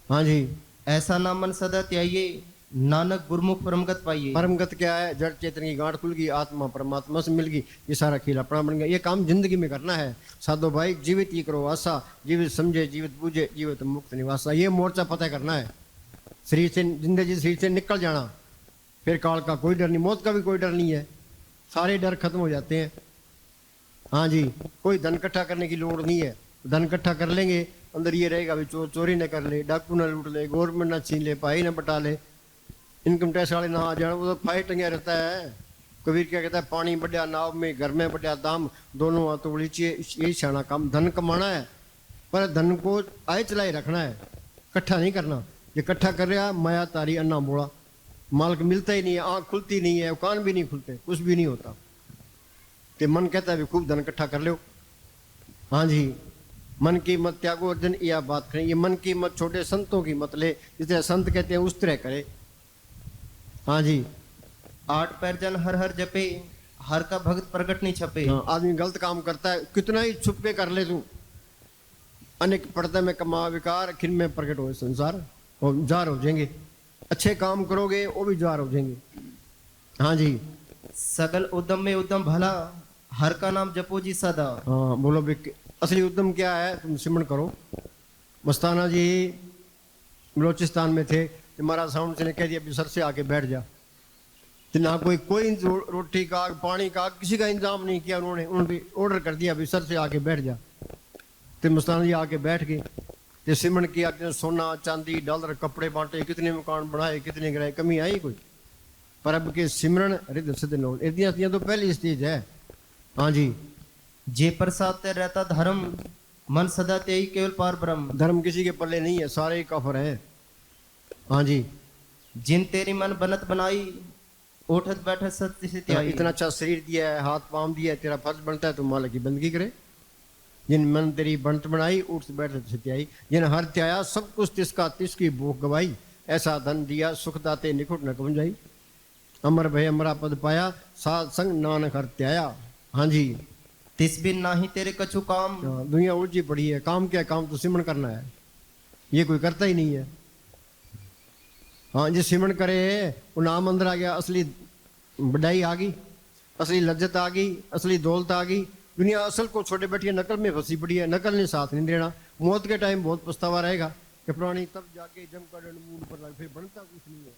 हाँ जी, ऐसा ना मन सदा त्याइये, नानक गुरमुख परमगत पाइये। परमगत क्या है, जड़ चेतन की गांठ खुल गई, आत्मा परमात्मा से मिल गई, ये सारा खेल अपना बन गया। ये काम जिंदगी में करना है साधो भाई, जीवित ही करो आशा, जीवित समझे जीवित बूझे, जीवित मुक्त निवासा। ये मोर्चा पता करना है। शरीर से, जिंदगी शरीर से निकल जाना, फिर काल का कोई डर नहीं, मौत का भी कोई डर नहीं है, सारे डर खत्म हो जाते हैं। हाँ जी, कोई धन इकट्ठा करने की लोड़ नहीं है। धन इकट्ठा कर लेंगे, अंदर ये रहेगा भी चोरी न कर ले, डाकू न लूट ले, गवर्नमेंट न छीन ले, भाई न बटा ले, इनकम टैक्स वाले ना आ जाए, वो तो फाइट टंगा रहता है। कबीर क्या कहता है, पानी बढ़िया नाव में, घर में बढ़िया दाम, दोनों हाथों उलीचिए, यही शाना काम। धन कमाना है, पर धन को आए चलाए रखना है, इकट्ठा नहीं करना। ये इकट्ठा कर रहा माया तारी अन्ना बोला, मालिक मिलता ही नहीं है, आँख खुलती नहीं है, कान भी नहीं खुलते, कुछ भी नहीं होता। तो मन कहता है भी खूब धन इकट्ठा कर लो। हाँ जी, मन की मत त्यागो अर्जुन, यह बात करें। ये मन की मत छोटे संतों की मत ले, जिस तरह संत कहते हैं उस तरह करे। हाँ जी, आठ पैर जन हर हर जपे, हर का भक्त प्रकट नहीं छपे। हाँ, आदमी गलत काम करता है, कितना ही छुप के कर ले तू, अनेक पर्दे में कमा विकार, खिन में प्रकट हो संसार, और जार हो जाएंगे। अच्छे काम करोगे वो भी जार हो जाएंगे। हाँ जी, सकल उद्यम में उद्यम भला, हर का नाम जपो जी सदा। हाँ बोलो भी, असली उद्यम क्या है, तुम सिमरण करो। मस्ताना जी बलोचिस्तान में थे, तो महाराज साउंड से ने कह दिया भी सर से आके बैठ जा। तो ना कोई रोटी का, पानी का, किसी का इंतजाम नहीं किया उन्होंने ऑर्डर कर दिया भी सर से आके बैठ जा। तो मस्ताना जी आके बैठ गए, तो सिमरण किया, कितने सोना चांदी डॉलर कपड़े बांटे, कितने मकान बनाए, कितने गिराए, कमी आई कोई। पर अब के सिमरण हृदय सिद्ध लोग, इतिहास तो पहली स्टेज है। हाँ जी, जे प्रसाद ते रहता धर्म, मन सदा ते ही केवल पार ब्रह्म। धर्म किसी के पल्ले नहीं है, सारे ही काफर हैं। हाँ जी, जिन तेरी मन बनत बनाई, उठत बैठत सत्य से त्याई। इतना अच्छा शरीर दिया है, हाथ पांव दिया है, तेरा फर्ज बनता है तुम मालिक की बंदगी करे। जिन मन तेरी बनत बनाई, उठ बैठत से त्याई। जिन हर त्याया, सब कुछ तिसका तिसकी भूख गवाई। ऐसा धन दिया, सुख दाते निकुट न कम जाई। अमर भय अमरा पद पाया, साध संग नानक हर त्याया। हाँ जी, तिस बिन नाही तेरे कछु काम। दुनिया उलझी पड़ी है, काम क्या, काम तो सिमरण करना है, ये कोई करता ही नहीं है। हाँ जी, सिमरण करे वो नाम अंदर आ गया, असली बढ़ाई आ गई, असली लज्जत आ गई, असली दौलत आ गई, दुनिया असल को छोटे बैठी है, नकल में फंसी पड़ी है, नकल ने साथ नहीं देना। मौत के टाइम बहुत पछतावा रहेगा कि पुरानी तब जाके जम का मूड पर लग, फिर बनता कुछ नहीं है।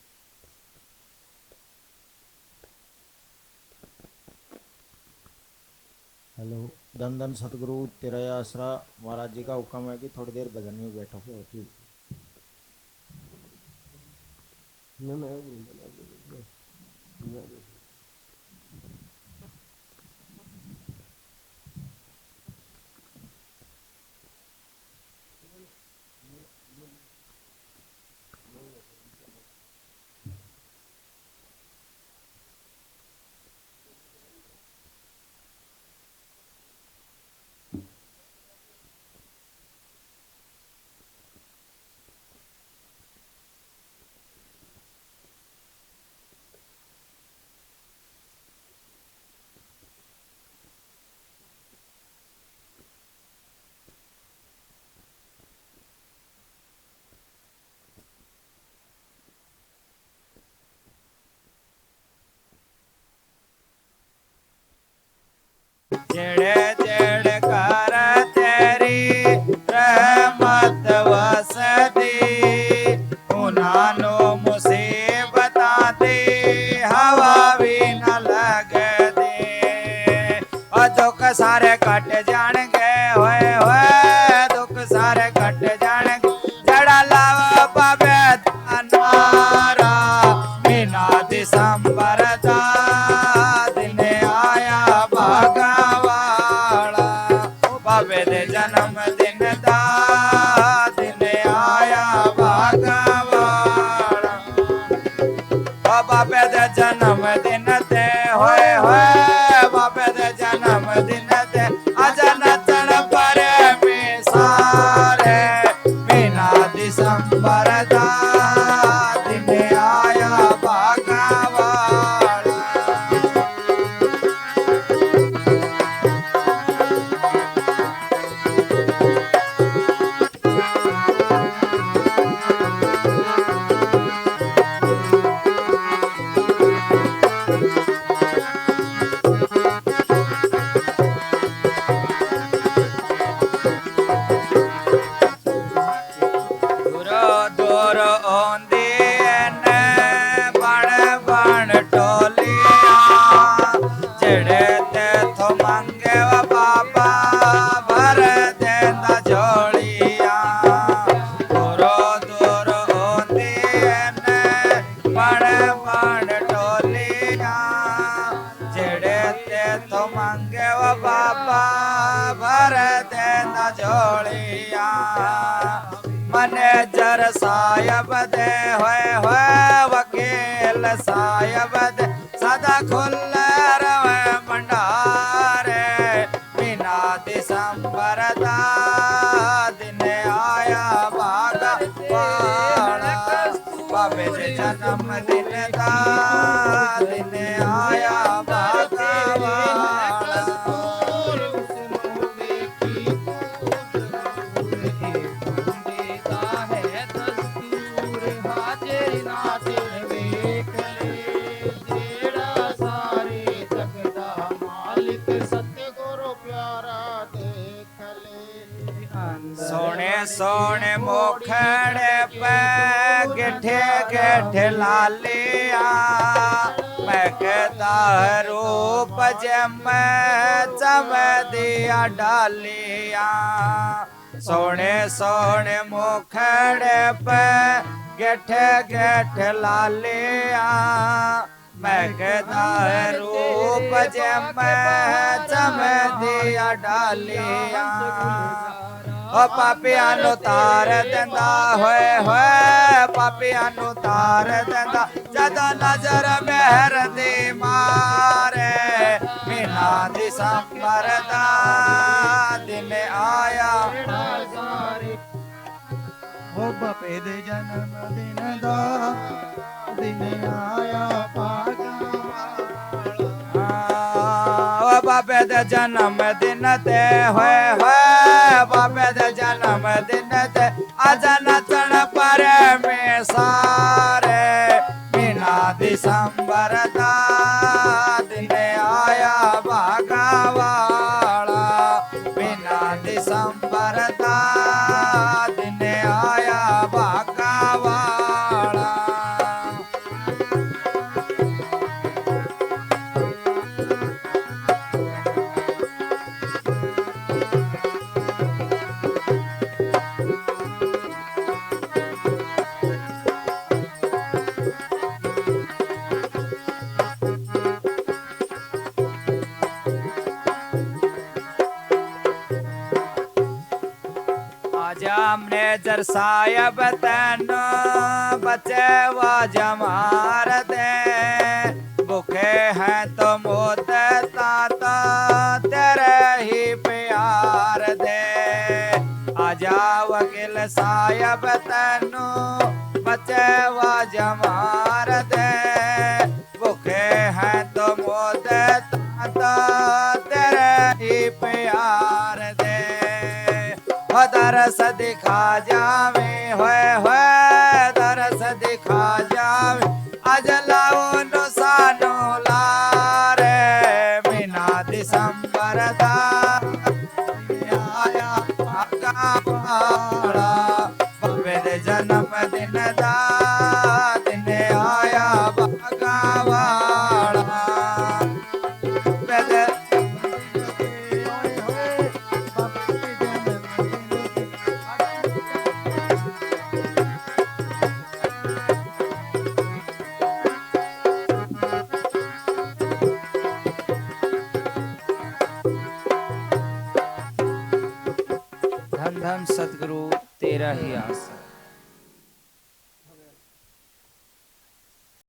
हेलो, धन धन सतगुरु तेरा ही आसरा। महाराज जी का हुक्म है कि थोड़ी देर भजन में बैठो। ठीक जेड़े जेड़ कर तेरी रहमत वसदी, उन्हानो मुसीबता दे हवा भी न लगदे। और दुख सारे कट जाणगे, होए होए दुख सारे कट जाणगे। जड़ा लावा पावे नारा मीना दिसंबर दा दिन आया भागवाड़ा। बाबे दे जन्म दिन दा दिन आया भागवाड़ा। बाबे दे जन्म दिन ते होए होए बाबे दे जन्म दिन ते अज नचन पर में सारे मीना दिसंबर दा दिन आया भागवाड़ा। मैनेजर साहब दे होए होए वकील साहब दे सदा खुले रवे भंडारे। मीना दिसंबर दा दिन आया भागवाड़ा। बाबे दे जन्म दिन दा दिन आया भागवाड़ा। सोने सोने मोखड़े पे गिठे गिठे लालिया। मैं कहता रूप जम चम दिया डालिया। सोने सोने मोखड़े पे गिठे गिठे लालिया। मैं कहता रूप जम चम दिया डालिया। ओ पापिया नु तार देंदा होए होए पापिया नु तार देंदा। जद नजर मेहर दी मारे मीना दिसंबर दा दिन आया। ओ बापे दे जन्म दिन दा दिन आया बाबे दे जन्म दिन ते होए होए बाबे दे जन्म दिन ते अज नचन पर में सारे मीना दिसंबर दा दिन आया भागवाड़ा। सामने जर सायब तेनो बचे वो जमार दे भूखे हैं तो मोते ताता तेरे ही प्यार दे आजा वकील सायब तेनो बचे वो जमार दे भूखे हैं तो मोते ताता तेरे ही प्यार दे हो दरस दिखा जावे होए दरस दिखा जावे आज लाओ नो सानो लारे मीना दिसंबर दा आया आका वाला बाबे दे जन्म दिन दा दिन आया बागा वाला बाबे दे धन धन सतगुरु तेरा ही आसरा।